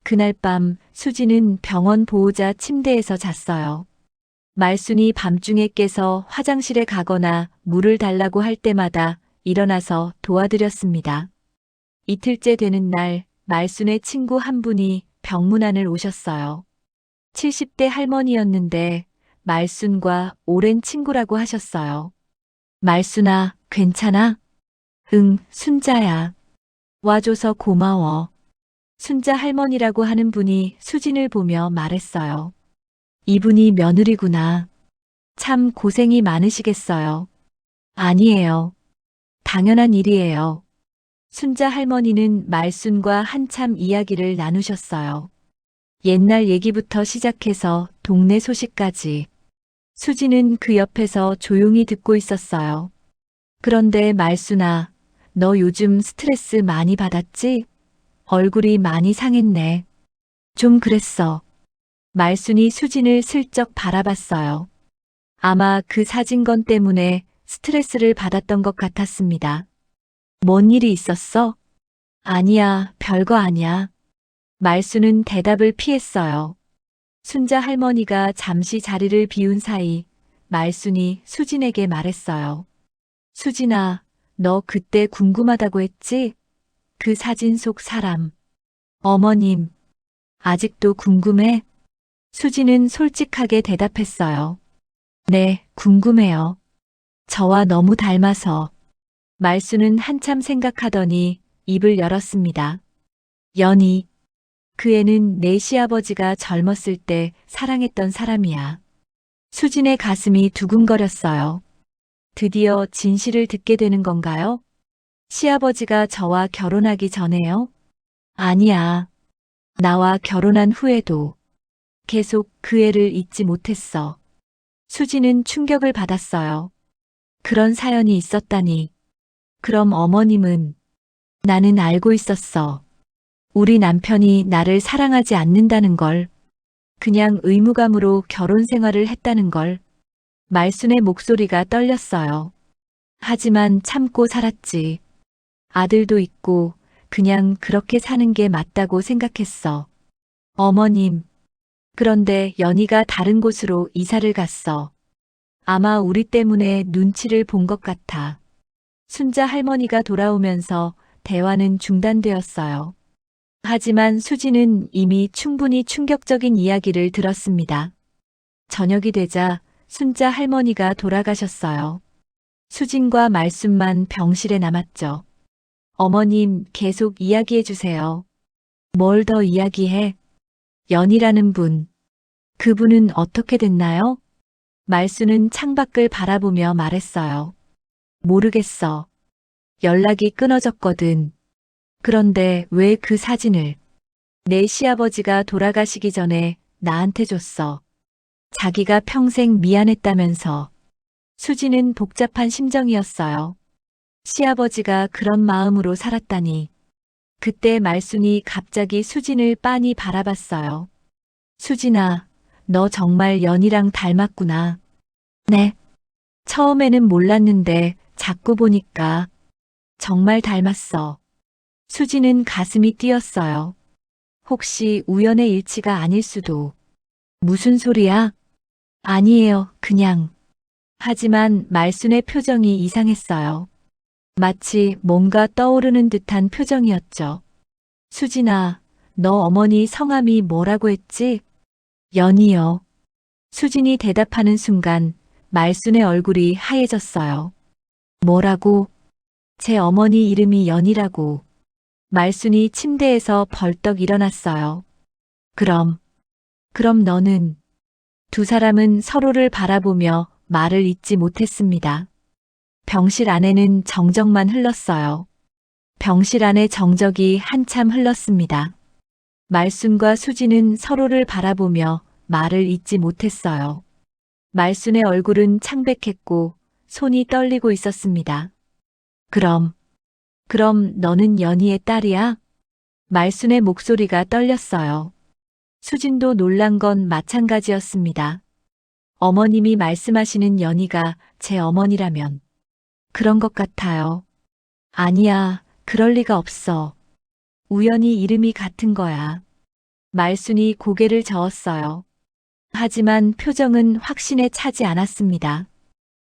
S1: 그날 밤 수지는 병원 보호자 침대에서 잤어요. 말순이 밤중에 깨서 화장실에 가거나 물을 달라고 할 때마다 일어나서 도와드렸습니다. 이틀째 되는 날 말순의 친구 한 분이 병문안을 오셨어요. 70대 할머니였는데 말순과 오랜 친구라고 하셨어요. 말순아, 괜찮아? 응, 순자야. 와줘서 고마워. 순자 할머니라고 하는 분이 수진을 보며 말했어요. 이분이 며느리구나. 참 고생이 많으시겠어요. 아니에요. 당연한 일이에요. 순자 할머니는 말순과 한참 이야기를 나누셨어요. 옛날 얘기부터 시작해서 동네 소식까지. 수지는 그 옆에서 조용히 듣고 있었어요. 그런데 말순아, 너 요즘 스트레스 많이 받았지? 얼굴이 많이 상했네. 좀 그랬어. 말순이 수진을 슬쩍 바라봤어요. 아마 그 사진건 때문에 스트레스를 받았던 것 같았습니다. 뭔 일이 있었어? 아니야, 별거 아니야. 말순은 대답을 피했어요. 순자 할머니가 잠시 자리를 비운 사이 말순이 수진에게 말했어요. 수진아, 너 그때 궁금하다고 했지? 그 사진 속 사람. 어머님, 아직도 궁금해? 수진은 솔직하게 대답했어요. 네, 궁금해요. 저와 너무 닮아서. 말순은 한참 생각하더니 입을 열었습니다. 연희. 그 애는 내 시아버지가 젊었을 때 사랑했던 사람이야. 수진의 가슴이 두근거렸어요. 드디어 진실을 듣게 되는 건가요? 시아버지가 저와 결혼하기 전에요? 아니야. 나와 결혼한 후에도 계속 그 애를 잊지 못했어. 수지는 충격을 받았어요. 그런 사연이 있었다니. 그럼 어머님은 나는 알고 있었어. 우리 남편이 나를 사랑하지 않는다는 걸, 그냥 의무감으로 결혼 생활을 했다는 걸. 말순의 목소리가 떨렸어요. 하지만 참고 살았지. 아들도 있고 그냥 그렇게 사는 게 맞다고 생각했어. 어머님. 그런데 연희가 다른 곳으로 이사를 갔어. 아마 우리 때문에 눈치를 본 것 같아. 순자 할머니가 돌아오면서 대화는 중단되었어요. 하지만 수지는 이미 충분히 충격적인 이야기를 들었습니다. 저녁이 되자 순자 할머니가 돌아가셨어요. 수진과 말순만 병실에 남았죠. 어머님 계속 이야기해 주세요. 뭘 더 이야기해? 연이라는 분. 그분은 어떻게 됐나요? 말순은 창밖을 바라보며 말했어요. 모르겠어. 연락이 끊어졌거든. 그런데 왜 그 사진을 내 시아버지가 돌아가시기 전에 나한테 줬어. 자기가 평생 미안했다면서. 수지는 복잡한 심정이었어요. 시아버지가 그런 마음으로 살았다니. 그때 말순이 갑자기 수진을 빤히 바라봤어요. 수진아, 너 정말 연희랑 닮았구나. 네. 처음에는 몰랐는데 자꾸 보니까 정말 닮았어. 수지는 가슴이 뛰었어요. 혹시 우연의 일치가 아닐 수도. 무슨 소리야? 아니에요, 그냥. 하지만 말순의 표정이 이상했어요. 마치 뭔가 떠오르는 듯한 표정이었죠. 수진아, 너 어머니 성함이 뭐라고 했지? 연희요. 수진이 대답하는 순간 말순의 얼굴이 하얘졌어요. 뭐라고? 제 어머니 이름이 연희라고. 말순이 침대에서 벌떡 일어났어요. 그럼 너는? 두 사람은 서로를 바라보며 말을 잇지 못했습니다. 병실 안에는 정적만 흘렀어요. 병실 안의 정적이 한참 흘렀습니다. 말순과 수지는 서로를 바라보며 말을 잇지 못했어요. 말순의 얼굴은 창백했고 손이 떨리고 있었습니다. 그럼 너는 연희의 딸이야? 말순의 목소리가 떨렸어요. 수진도 놀란 건 마찬가지였습니다. 어머님이 말씀하시는 연희가 제 어머니라면 그런 것 같아요. 아니야, 그럴 리가 없어. 우연히 이름이 같은 거야. 말순이 고개를 저었어요. 하지만 표정은 확신에 차지 않았습니다.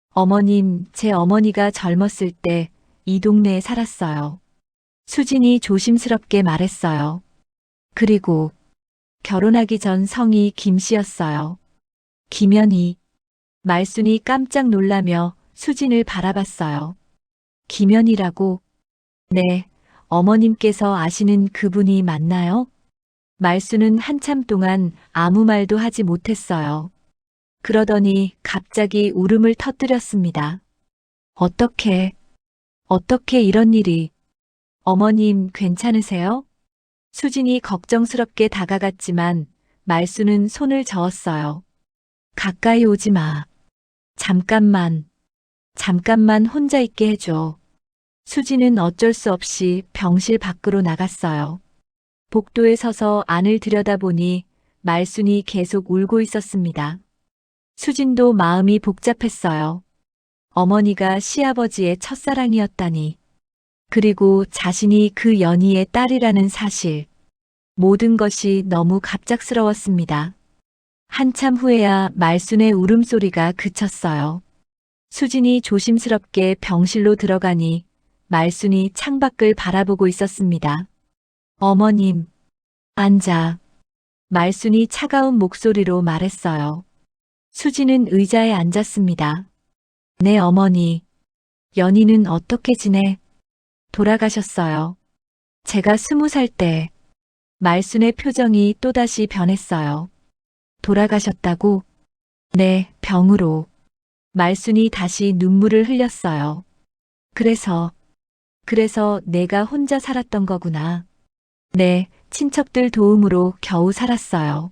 S1: 어머님, 제 어머니가 젊었을 때 이 동네에 살았어요. 수진이 조심스럽게 말했어요. 그리고 결혼하기 전 성이 김씨였어요. 김연희. 말순이 깜짝 놀라며 수진을 바라봤어요. 김연희라고? 네, 어머님께서 아시는 그분이 맞나요? 말순은 한참 동안 아무 말도 하지 못했어요. 그러더니 갑자기 울음을 터뜨렸습니다. 어떻게 이런 일이. 어머님 괜찮으세요? 수진이 걱정스럽게 다가갔지만 말수는 손을 저었어요. 가까이 오지 마. 잠깐만 혼자 있게 해줘. 수진은 어쩔 수 없이 병실 밖으로 나갔어요. 복도에 서서 안을 들여다보니 말순이 계속 울고 있었습니다. 수진도 마음이 복잡했어요. 어머니가 시아버지의 첫사랑이었다니. 그리고 자신이 그 연희의 딸이라는 사실. 모든 것이 너무 갑작스러웠습니다. 한참 후에야 말순의 울음소리가 그쳤어요. 수진이 조심스럽게 병실로 들어가니 말순이 창밖을 바라보고 있었습니다. 어머님, 앉아. 말순이 차가운 목소리로 말했어요. 수진은 의자에 앉았습니다. 네, 어머니. 연희는 어떻게 지내? 돌아가셨어요. 제가 20살 때. 말순의 표정이 또다시 변했어요. 돌아가셨다고? 네, 병으로. 말순이 다시 눈물을 흘렸어요. 그래서 내가 혼자 살았던 거구나. 네, 친척들 도움으로 겨우 살았어요.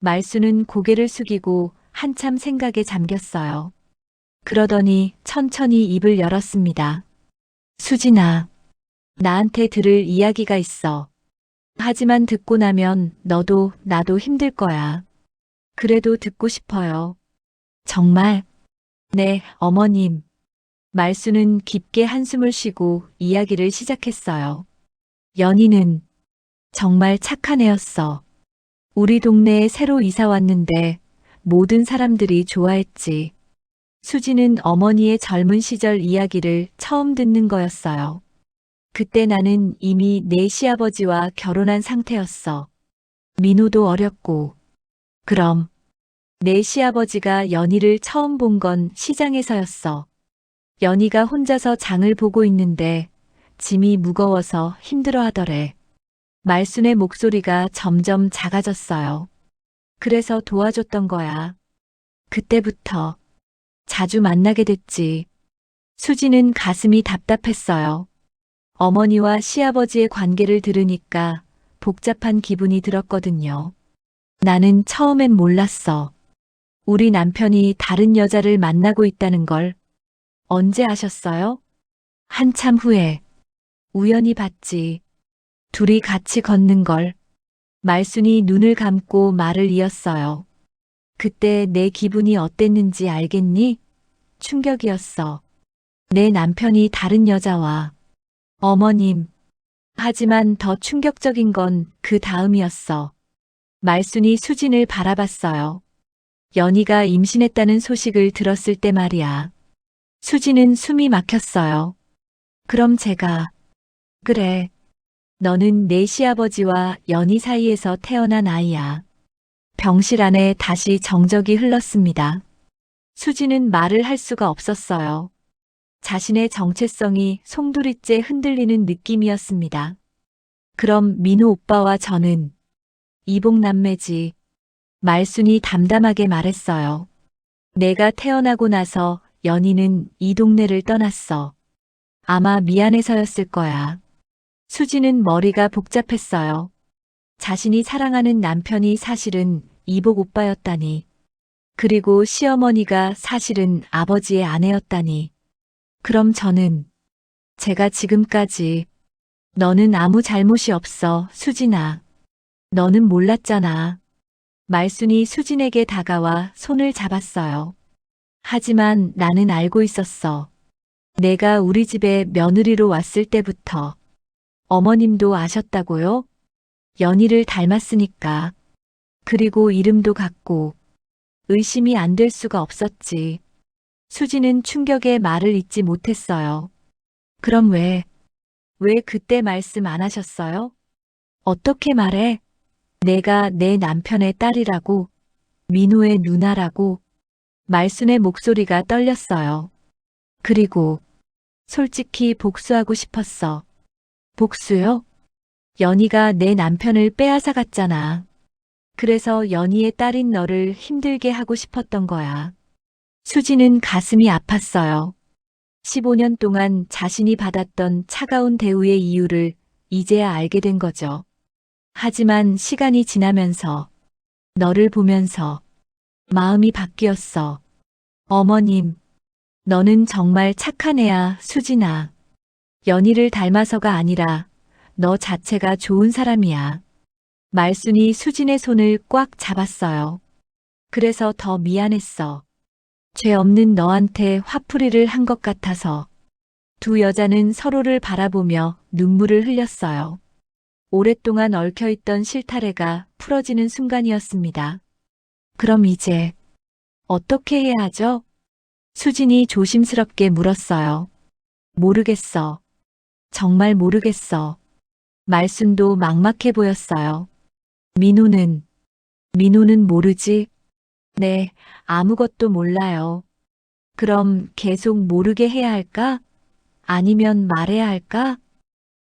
S1: 말순은 고개를 숙이고 한참 생각에 잠겼어요. 그러더니 천천히 입을 열었습니다. 수진아, 나한테 들을 이야기가 있어. 하지만 듣고 나면 너도 나도 힘들 거야. 그래도 듣고 싶어요. 정말? 네, 어머님. 말수는 깊게 한숨을 쉬고 이야기를 시작했어요. 연희는 정말 착한 애였어. 우리 동네에 새로 이사 왔는데 모든 사람들이 좋아했지. 수지는 어머니의 젊은 시절 이야기를 처음 듣는 거였어요. 그때 나는 이미 내 시아버지와 결혼한 상태였어. 민호도 어렸고. 그럼 내 시아버지가 연희를 처음 본 건 시장에서였어. 연희가 혼자서 장을 보고 있는데 짐이 무거워서 힘들어하더래. 말순의 목소리가 점점 작아졌어요. 그래서 도와줬던 거야. 그때부터 자주 만나게 됐지. 수지는 가슴이 답답했어요. 어머니와 시아버지의 관계를 들으니까 복잡한 기분이 들었거든요. 나는 처음엔 몰랐어. 우리 남편이 다른 여자를 만나고 있다는 걸. 언제 아셨어요? 한참 후에. 우연히 봤지. 둘이 같이 걷는 걸. 말순이 눈을 감고 말을 이었어요. 그때 내 기분이 어땠는지 알겠니? 충격이었어. 내 남편이 다른 여자와. 어머님. 하지만 더 충격적인 건 그 다음이었어. 말순이 수진을 바라봤어요. 연희가 임신했다는 소식을 들었을 때 말이야. 수진은 숨이 막혔어요. 그럼 제가, 그래. 너는 내 시아버지와 연희 사이에서 태어난 아이야. 병실 안에 다시 정적이 흘렀습니다. 수지는 말을 할 수가 없었어요. 자신의 정체성이 송두리째 흔들리는 느낌이었습니다. 그럼 민호 오빠와 저는 이복남매지. 말순이 담담하게 말했어요. 내가 태어나고 나서 연희는 이 동네를 떠났어. 아마 미안해서였을 거야. 수지는 머리가 복잡했어요. 자신이 사랑하는 남편이 사실은 이복 오빠였다니. 그리고 시어머니가 사실은 아버지의 아내였다니. 그럼 제가 지금까지, 너는 아무 잘못이 없어, 수진아. 너는 몰랐잖아. 말순이 수진에게 다가와 손을 잡았어요. 하지만 나는 알고 있었어. 내가 우리 집에 며느리로 왔을 때부터. 어머님도 아셨다고요? 연희를 닮았으니까. 그리고 이름도 같고. 의심이 안 될 수가 없었지. 수지는 충격에 말을 잇지 못했어요. 그럼 왜 그때 말씀 안 하셨어요? 어떻게 말해? 내가 내 남편의 딸이라고, 민호의 누나라고. 말순의 목소리가 떨렸어요. 그리고 솔직히 복수하고 싶었어. 복수요? 연희가 내 남편을 빼앗아 갔잖아. 그래서 연희의 딸인 너를 힘들게 하고 싶었던 거야. 수지는 가슴이 아팠어요. 15년 동안 자신이 받았던 차가운 대우의 이유를 이제야 알게 된 거죠. 하지만 시간이 지나면서, 너를 보면서 마음이 바뀌었어. 어머님, 너는 정말 착한 애야, 수진아. 연희를 닮아서가 아니라 너 자체가 좋은 사람이야. 말순이 수진의 손을 꽉 잡았어요. 그래서 더 미안했어. 죄 없는 너한테 화풀이를 한 것 같아서. 두 여자는 서로를 바라보며 눈물을 흘렸어요. 오랫동안 얽혀있던 실타래가 풀어지는 순간이었습니다. 그럼 이제 어떻게 해야 하죠? 수진이 조심스럽게 물었어요. 모르겠어. 정말 모르겠어. 말순도 막막해 보였어요. 민호는 모르지? 네, 아무것도 몰라요. 그럼 계속 모르게 해야 할까? 아니면 말해야 할까?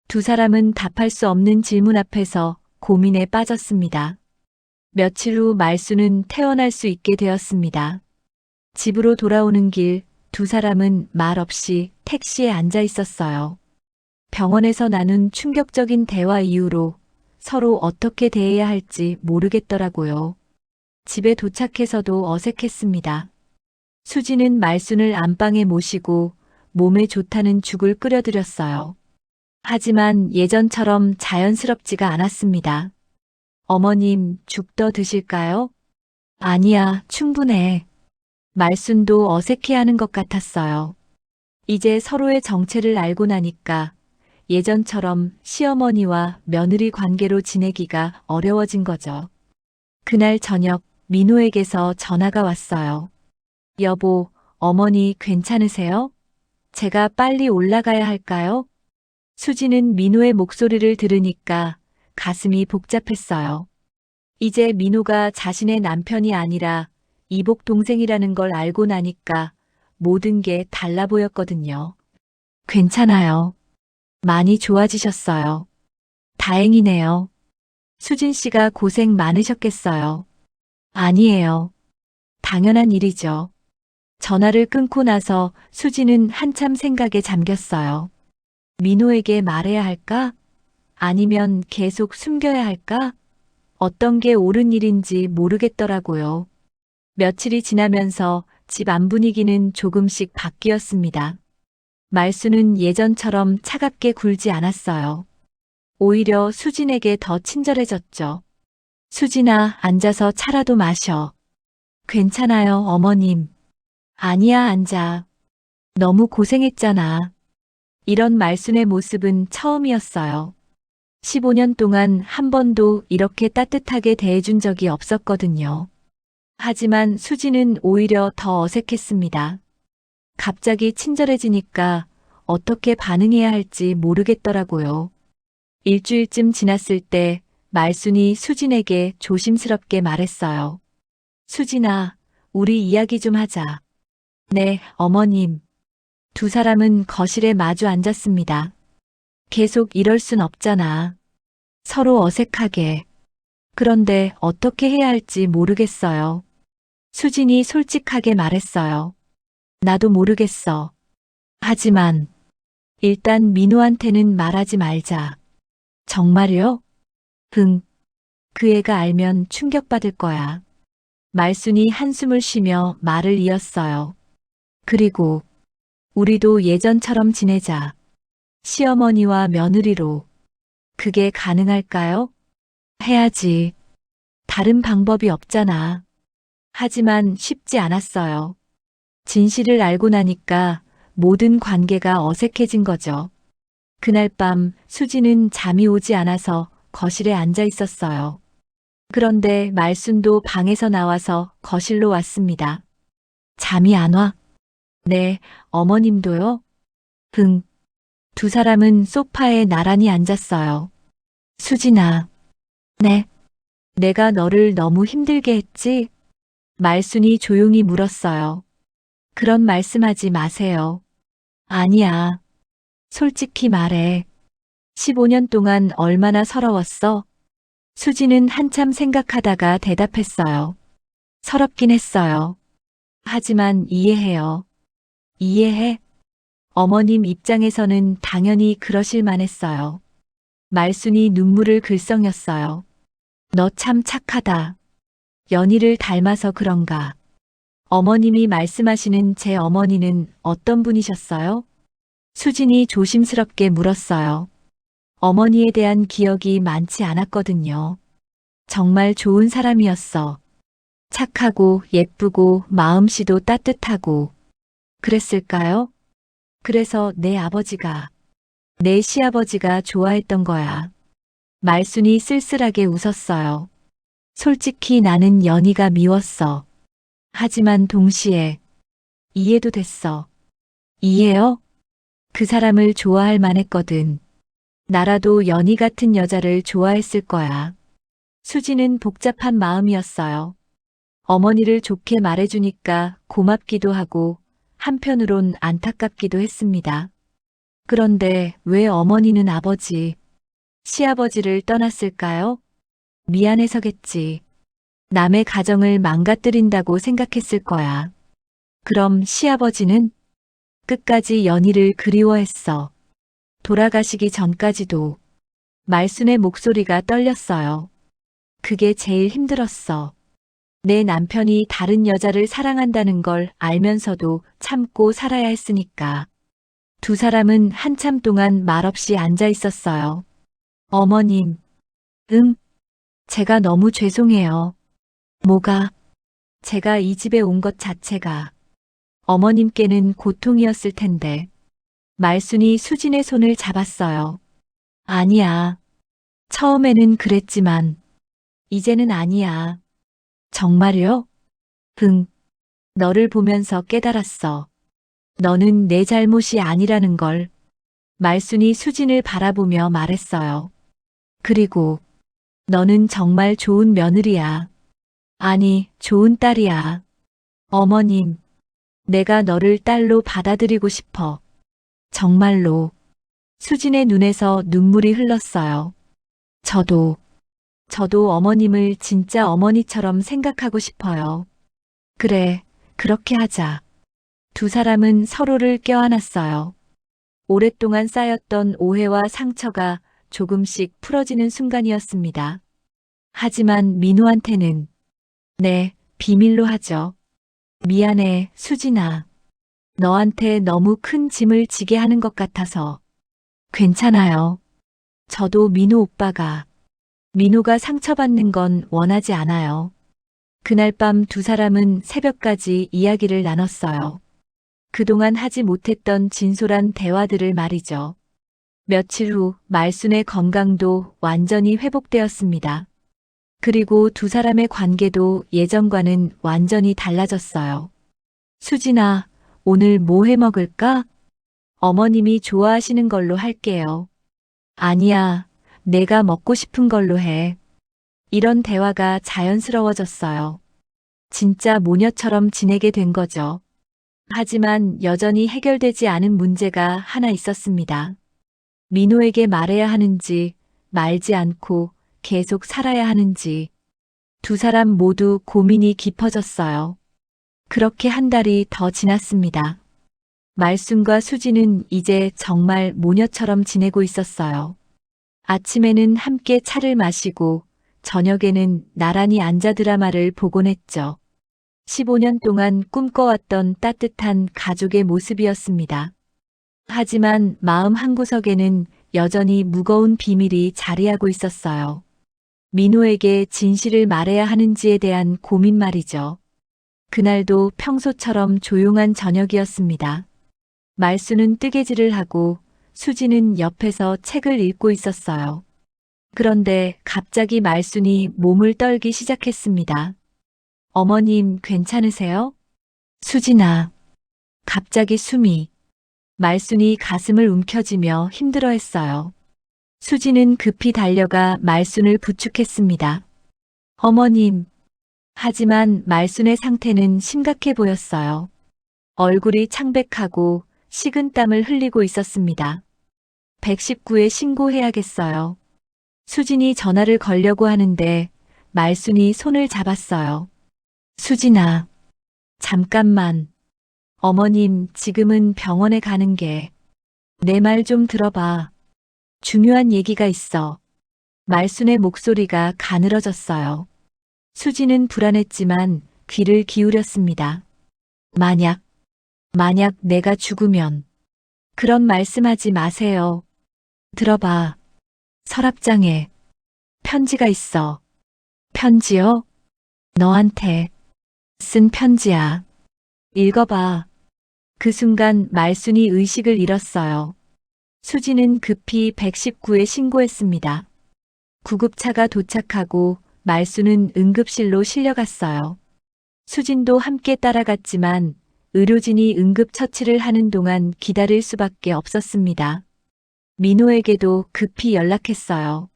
S1: 두 사람은 답할 수 없는 질문 앞에서 고민에 빠졌습니다. 며칠 후 말순은 퇴원할 수 있게 되었습니다. 집으로 돌아오는 길, 두 사람은 말 없이 택시에 앉아 있었어요. 병원에서 나눈 충격적인 대화 이후로 서로 어떻게 대해야 할지 모르겠더라고요. 집에 도착해서도 어색했습니다. 수지는 말순을 안방에 모시고 몸에 좋다는 죽을 끓여드렸어요. 하지만 예전처럼 자연스럽지가 않았습니다. 어머님, 죽 더 드실까요? 아니야, 충분해. 말순도 어색해하는 것 같았어요. 이제 서로의 정체를 알고 나니까 예전처럼 시어머니와 며느리 관계로 지내기가 어려워진 거죠. 그날 저녁 민호에게서 전화가 왔어요. 여보, 어머니 괜찮으세요? 제가 빨리 올라가야 할까요? 수지는 민호의 목소리를 들으니까 가슴이 복잡했어요. 이제 민호가 자신의 남편이 아니라 이복 동생이라는 걸 알고 나니까 모든 게 달라 보였거든요. 괜찮아요. 많이 좋아지셨어요. 다행이네요. 수진 씨가 고생 많으셨겠어요. 아니에요. 당연한 일이죠. 전화를 끊고 나서 수지는 한참 생각에 잠겼어요. 민호에게 말해야 할까? 아니면 계속 숨겨야 할까? 어떤 게 옳은 일인지 모르겠더라고요. 며칠이 지나면서 집 안 분위기는 조금씩 바뀌었습니다. 말수는 예전처럼 차갑게 굴지 않았어요. 오히려 수진에게 더 친절해졌죠. 수진아, 앉아서 차라도 마셔. 괜찮아요, 어머님. 아니야, 앉아. 너무 고생했잖아. 이런 말순의 모습은 처음이었어요. 15년 동안 한 번도 이렇게 따뜻하게 대해준 적이 없었거든요. 하지만 수지는 오히려 더 어색했습니다. 갑자기 친절해지니까 어떻게 반응해야 할지 모르겠더라고요. 일주일쯤 지났을 때 말순이 수진에게 조심스럽게 말했어요. 수진아, 우리 이야기 좀 하자. 네, 어머님. 두 사람은 거실에 마주 앉았습니다. 계속 이럴 순 없잖아. 서로 어색하게. 그런데 어떻게 해야 할지 모르겠어요. 수진이 솔직하게 말했어요. 나도 모르겠어. 하지만 일단 민호한테는 말하지 말자. 정말요? 응. 그 애가 알면 충격받을 거야. 말순이 한숨을 쉬며 말을 이었어요. 그리고 우리도 예전처럼 지내자. 시어머니와 며느리로. 그게 가능할까요? 해야지. 다른 방법이 없잖아. 하지만 쉽지 않았어요. 진실을 알고 나니까 모든 관계가 어색해진 거죠. 그날 밤 수지는 잠이 오지 않아서 거실에 앉아 있었어요. 그런데 말순도 방에서 나와서 거실로 왔습니다. 잠이 안 와? 네, 어머님도요? 응. 두 사람은 소파에 나란히 앉았어요. 수진아. 네. 내가 너를 너무 힘들게 했지? 말순이 조용히 물었어요. 그런 말씀하지 마세요. 아니야. 솔직히 말해. 15년 동안 얼마나 서러웠어? 수지는 한참 생각하다가 대답했어요. 서럽긴 했어요. 하지만 이해해요. 이해해? 어머님 입장에서는 당연히 그러실 만했어요. 말순이 눈물을 글썽였어요. 너 참 착하다. 연희를 닮아서 그런가. 어머님이 말씀하시는 제 어머니는 어떤 분이셨어요? 수진이 조심스럽게 물었어요. 어머니에 대한 기억이 많지 않았거든요. 정말 좋은 사람이었어. 착하고 예쁘고 마음씨도 따뜻하고. 그랬을까요? 그래서 내 아버지가, 내 시아버지가 좋아했던 거야. 말순이 쓸쓸하게 웃었어요. 솔직히 나는 연희가 미웠어. 하지만 동시에 이해도 됐어. 이해요? 그 사람을 좋아할 만했거든. 나라도 연희 같은 여자를 좋아했을 거야. 수지는 복잡한 마음이었어요. 어머니를 좋게 말해주니까 고맙기도 하고 한편으론 안타깝기도 했습니다. 그런데 왜 어머니는 아버지, 시아버지를 떠났을까요? 미안해서겠지. 남의 가정을 망가뜨린다고 생각했을 거야. 그럼 시아버지는 끝까지 연희를 그리워했어. 돌아가시기 전까지도. 말순의 목소리가 떨렸어요. 그게 제일 힘들었어. 내 남편이 다른 여자를 사랑한다는 걸 알면서도 참고 살아야 했으니까. 두 사람은 한참 동안 말없이 앉아 있었어요. 어머님. 제가 너무 죄송해요. 뭐가? 제가 이 집에 온 것 자체가 어머님께는 고통이었을 텐데. 말순이 수진의 손을 잡았어요. 아니야. 처음에는 그랬지만 이제는 아니야. 정말요? 응. 너를 보면서 깨달았어. 너는 내 잘못이 아니라는 걸. 말순이 수진을 바라보며 말했어요. 그리고 너는 정말 좋은 며느리야. 아니, 좋은 딸이야. 어머님, 내가 너를 딸로 받아들이고 싶어. 정말로. 수진의 눈에서 눈물이 흘렀어요. 저도 어머님을 진짜 어머니처럼 생각하고 싶어요. 그래, 그렇게 하자. 두 사람은 서로를 껴안았어요. 오랫동안 쌓였던 오해와 상처가 조금씩 풀어지는 순간이었습니다. 하지만 민호한테는 네, 비밀로 하죠. 미안해, 수진아. 너한테 너무 큰 짐을 지게 하는 것 같아서. 괜찮아요. 저도 민호가 상처받는 건 원하지 않아요. 그날 밤 두 사람은 새벽까지 이야기를 나눴어요. 그동안 하지 못했던 진솔한 대화들을 말이죠. 며칠 후 말순의 건강도 완전히 회복되었습니다. 그리고 두 사람의 관계도 예전과는 완전히 달라졌어요. 수진아, 오늘 뭐 해 먹을까? 어머님이 좋아하시는 걸로 할게요. 아니야, 내가 먹고 싶은 걸로 해. 이런 대화가 자연스러워졌어요. 진짜 모녀처럼 지내게 된 거죠. 하지만 여전히 해결되지 않은 문제가 하나 있었습니다. 민호에게 말해야 하는지, 말지 않고 계속 살아야 하는지. 두 사람 모두 고민이 깊어졌어요. 그렇게 한 달이 더 지났습니다. 말순과 수지는 이제 정말 모녀처럼 지내고 있었어요. 아침에는 함께 차를 마시고 저녁에는 나란히 앉아 드라마를 보곤 했죠. 15년 동안 꿈꿔왔던 따뜻한 가족의 모습이었습니다. 하지만 마음 한구석에는 여전히 무거운 비밀이 자리하고 있었어요. 민호에게 진실을 말해야 하는지에 대한 고민 말이죠. 그날도 평소처럼 조용한 저녁이었습니다. 말순은 뜨개질을 하고 수지는 옆에서 책을 읽고 있었어요. 그런데 갑자기 말순이 몸을 떨기 시작했습니다. 어머님 괜찮으세요? 수진아. 갑자기 숨이. 말순이 가슴을 움켜쥐며 힘들어했어요. 수지는 급히 달려가 말순을 부축했습니다. 어머님. 하지만 말순의 상태는 심각해 보였어요. 얼굴이 창백하고 식은땀을 흘리고 있었습니다. 119에 신고해야겠어요. 수진이 전화를 걸려고 하는데 말순이 손을 잡았어요. 수진아, 잠깐만. 어머님, 지금은 병원에 가는 게. 내 말 좀 들어봐. 중요한 얘기가 있어. 말순의 목소리가 가늘어졌어요. 수지는 불안했지만 귀를 기울였습니다. 만약 내가 죽으면. 그런 말씀하지 마세요. 들어봐. 서랍장에 편지가 있어. 편지요? 너한테 쓴 편지야. 읽어봐. 그 순간 말순이 의식을 잃었어요. 수지는 급히 119에 신고했습니다. 구급차가 도착하고 말순은 응급실로 실려갔어요. 수진도 함께 따라갔지만 의료진이 응급처치를 하는 동안 기다릴 수밖에 없었습니다. 민호에게도 급히 연락했어요.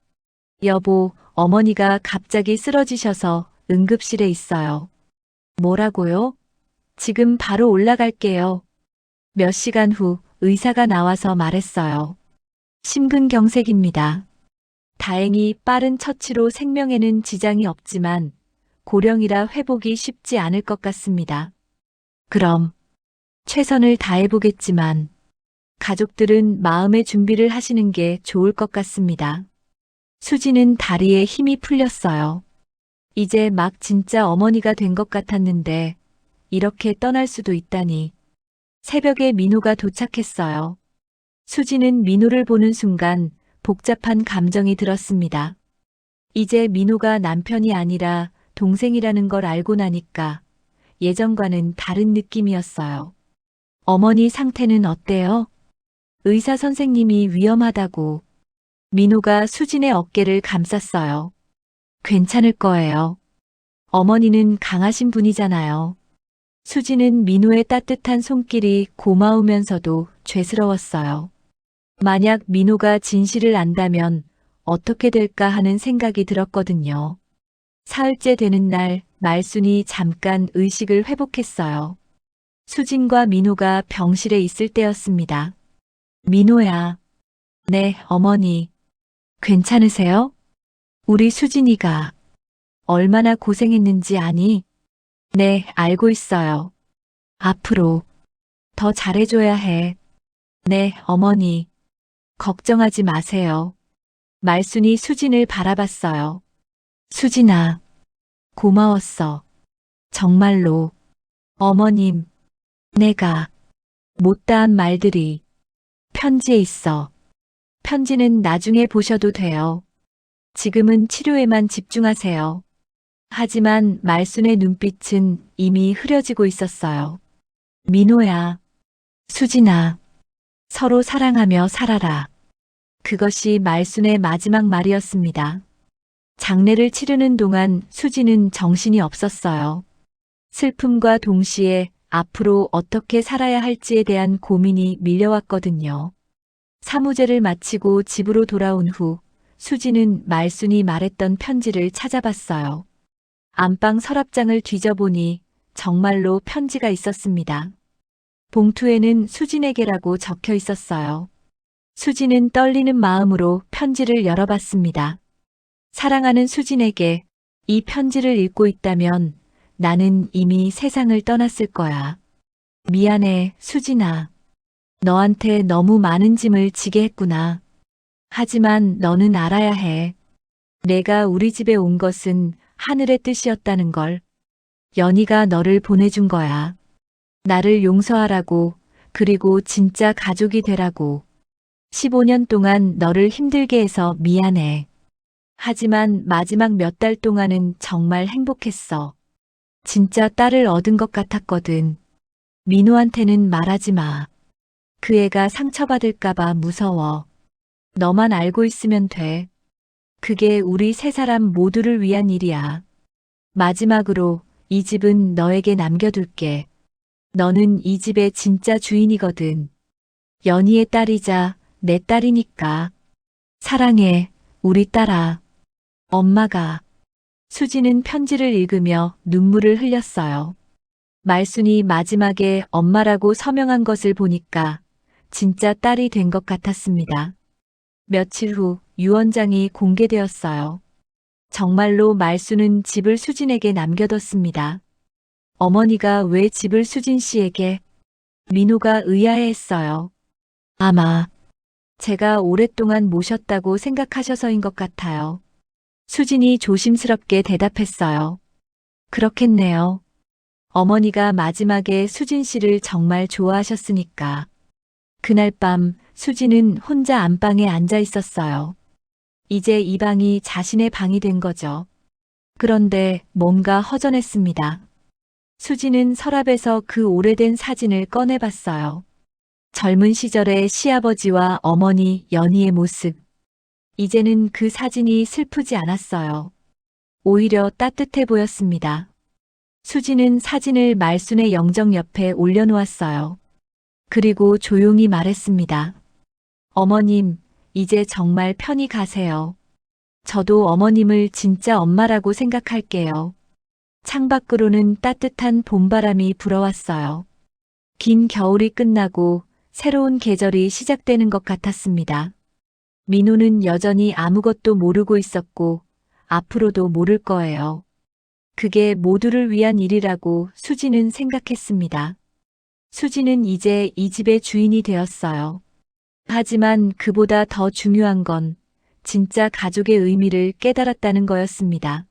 S1: 여보, 어머니가 갑자기 쓰러지셔서 응급실에 있어요. 뭐라고요? 지금 바로 올라갈게요. 몇 시간 후 의사가 나와서 말했어요. 심근경색입니다. 다행히 빠른 처치로 생명에는 지장이 없지만 고령이라 회복이 쉽지 않을 것 같습니다. 그럼 최선을 다해보겠지만 가족들은 마음의 준비를 하시는 게 좋을 것 같습니다. 수지는 다리에 힘이 풀렸어요. 이제 막 진짜 어머니가 된 것 같았는데 이렇게 떠날 수도 있다니. 새벽에 민호가 도착했어요. 수지는 민호를 보는 순간 복잡한 감정이 들었습니다. 이제 민호가 남편이 아니라 동생이라는 걸 알고 나니까 예전과는 다른 느낌이었어요. 어머니 상태는 어때요? 의사 선생님이 위험하다고. 민호가 수진의 어깨를 감쌌어요. 괜찮을 거예요. 어머니는 강하신 분이잖아요. 수지는 민호의 따뜻한 손길이 고마우면서도 죄스러웠어요. 만약 민호가 진실을 안다면 어떻게 될까 하는 생각이 들었거든요. 사흘째 되는 날 말순이 잠깐 의식을 회복했어요. 수진과 민호가 병실에 있을 때였습니다. 민호야. 네, 어머니. 괜찮으세요? 우리 수진이가 얼마나 고생했는지 아니? 네, 알고 있어요. 앞으로 더 잘해줘야 해. 네, 어머니. 걱정하지 마세요. 말순이 수진을 바라봤어요. 수진아, 고마웠어. 정말로. 어머님, 내가 못다한 말들이 편지에 있어. 편지는 나중에 보셔도 돼요. 지금은 치료에만 집중하세요. 하지만 말순의 눈빛은 이미 흐려지고 있었어요. 민호야, 수진아, 서로 사랑하며 살아라. 그것이 말순의 마지막 말이었습니다. 장례를 치르는 동안 수지는 정신이 없었어요. 슬픔과 동시에 앞으로 어떻게 살아야 할지에 대한 고민이 밀려왔거든요. 사무제를 마치고 집으로 돌아온 후 수지는 말순이 말했던 편지를 찾아봤어요. 안방 서랍장을 뒤져보니 정말로 편지가 있었습니다. 봉투에는 수진에게라고 적혀 있었어요. 수지는 떨리는 마음으로 편지를 열어봤습니다. 사랑하는 수진에게 이 편지를 읽고 있다면 나는 이미 세상을 떠났을 거야. 미안해, 수진아. 너한테 너무 많은 짐을 지게 했구나. 하지만 너는 알아야 해. 내가 우리 집에 온 것은 하늘의 뜻이었다는 걸. 연희가 너를 보내준 거야. 나를 용서하라고, 그리고 진짜 가족이 되라고. 15년 동안 너를 힘들게 해서 미안해. 하지만 마지막 몇 달 동안은 정말 행복했어. 진짜 딸을 얻은 것 같았거든. 민호한테는 말하지 마. 그 애가 상처받을까봐 무서워. 너만 알고 있으면 돼. 그게 우리 세 사람 모두를 위한 일이야. 마지막으로 이 집은 너에게 남겨둘게. 너는 이 집의 진짜 주인이거든. 연희의 딸이자 내 딸이니까. 사랑해, 우리 딸아. 엄마가. 수지는 편지를 읽으며 눈물을 흘렸어요. 말순이 마지막에 엄마라고 서명한 것을 보니까 진짜 딸이 된 것 같았습니다. 며칠 후 유언장이 공개되었어요. 정말로 말순은 집을 수진에게 남겨뒀습니다. 어머니가 왜 집을 수진 씨에게 민호가 의아해했어요. 아마 제가 오랫동안 모셨다고 생각하셔서인 것 같아요. 수진이 조심스럽게 대답했어요. 그렇겠네요. 어머니가 마지막에 수진 씨를 정말 좋아하셨으니까. 그날 밤 수진은 혼자 안방에 앉아 있었어요. 이제 이 방이 자신의 방이 된 거죠. 그런데 뭔가 허전했습니다. 수진은 서랍에서 그 오래된 사진을 꺼내봤어요. 젊은 시절의 시아버지와 어머니 연희의 모습. 이제는 그 사진이 슬프지 않았어요. 오히려 따뜻해 보였습니다. 수진은 사진을 말순의 영정 옆에 올려놓았어요. 그리고 조용히 말했습니다. 어머님, 이제 정말 편히 가세요. 저도 어머님을 진짜 엄마라고 생각할게요. 창밖으로는 따뜻한 봄바람이 불어왔어요. 긴 겨울이 끝나고 새로운 계절이 시작되는 것 같았습니다. 민호는 여전히 아무것도 모르고 있었고 앞으로도 모를 거예요. 그게 모두를 위한 일이라고 수지는 생각했습니다. 수지는 이제 이 집의 주인이 되었어요. 하지만 그보다 더 중요한 건 진짜 가족의 의미를 깨달았다는 거였습니다.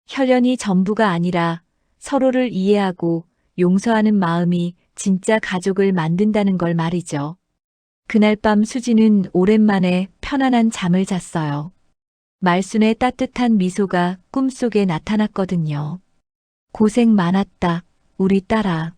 S1: 혈연이 전부가 아니라 서로를 이해하고 용서하는 마음이 진짜 가족을 만든다는 걸 말이죠. 그날 밤 수지는 오랜만에 편안한 잠을 잤어요. 말순의 따뜻한 미소가 꿈속에 나타났거든요. 고생 많았다, 우리 딸아.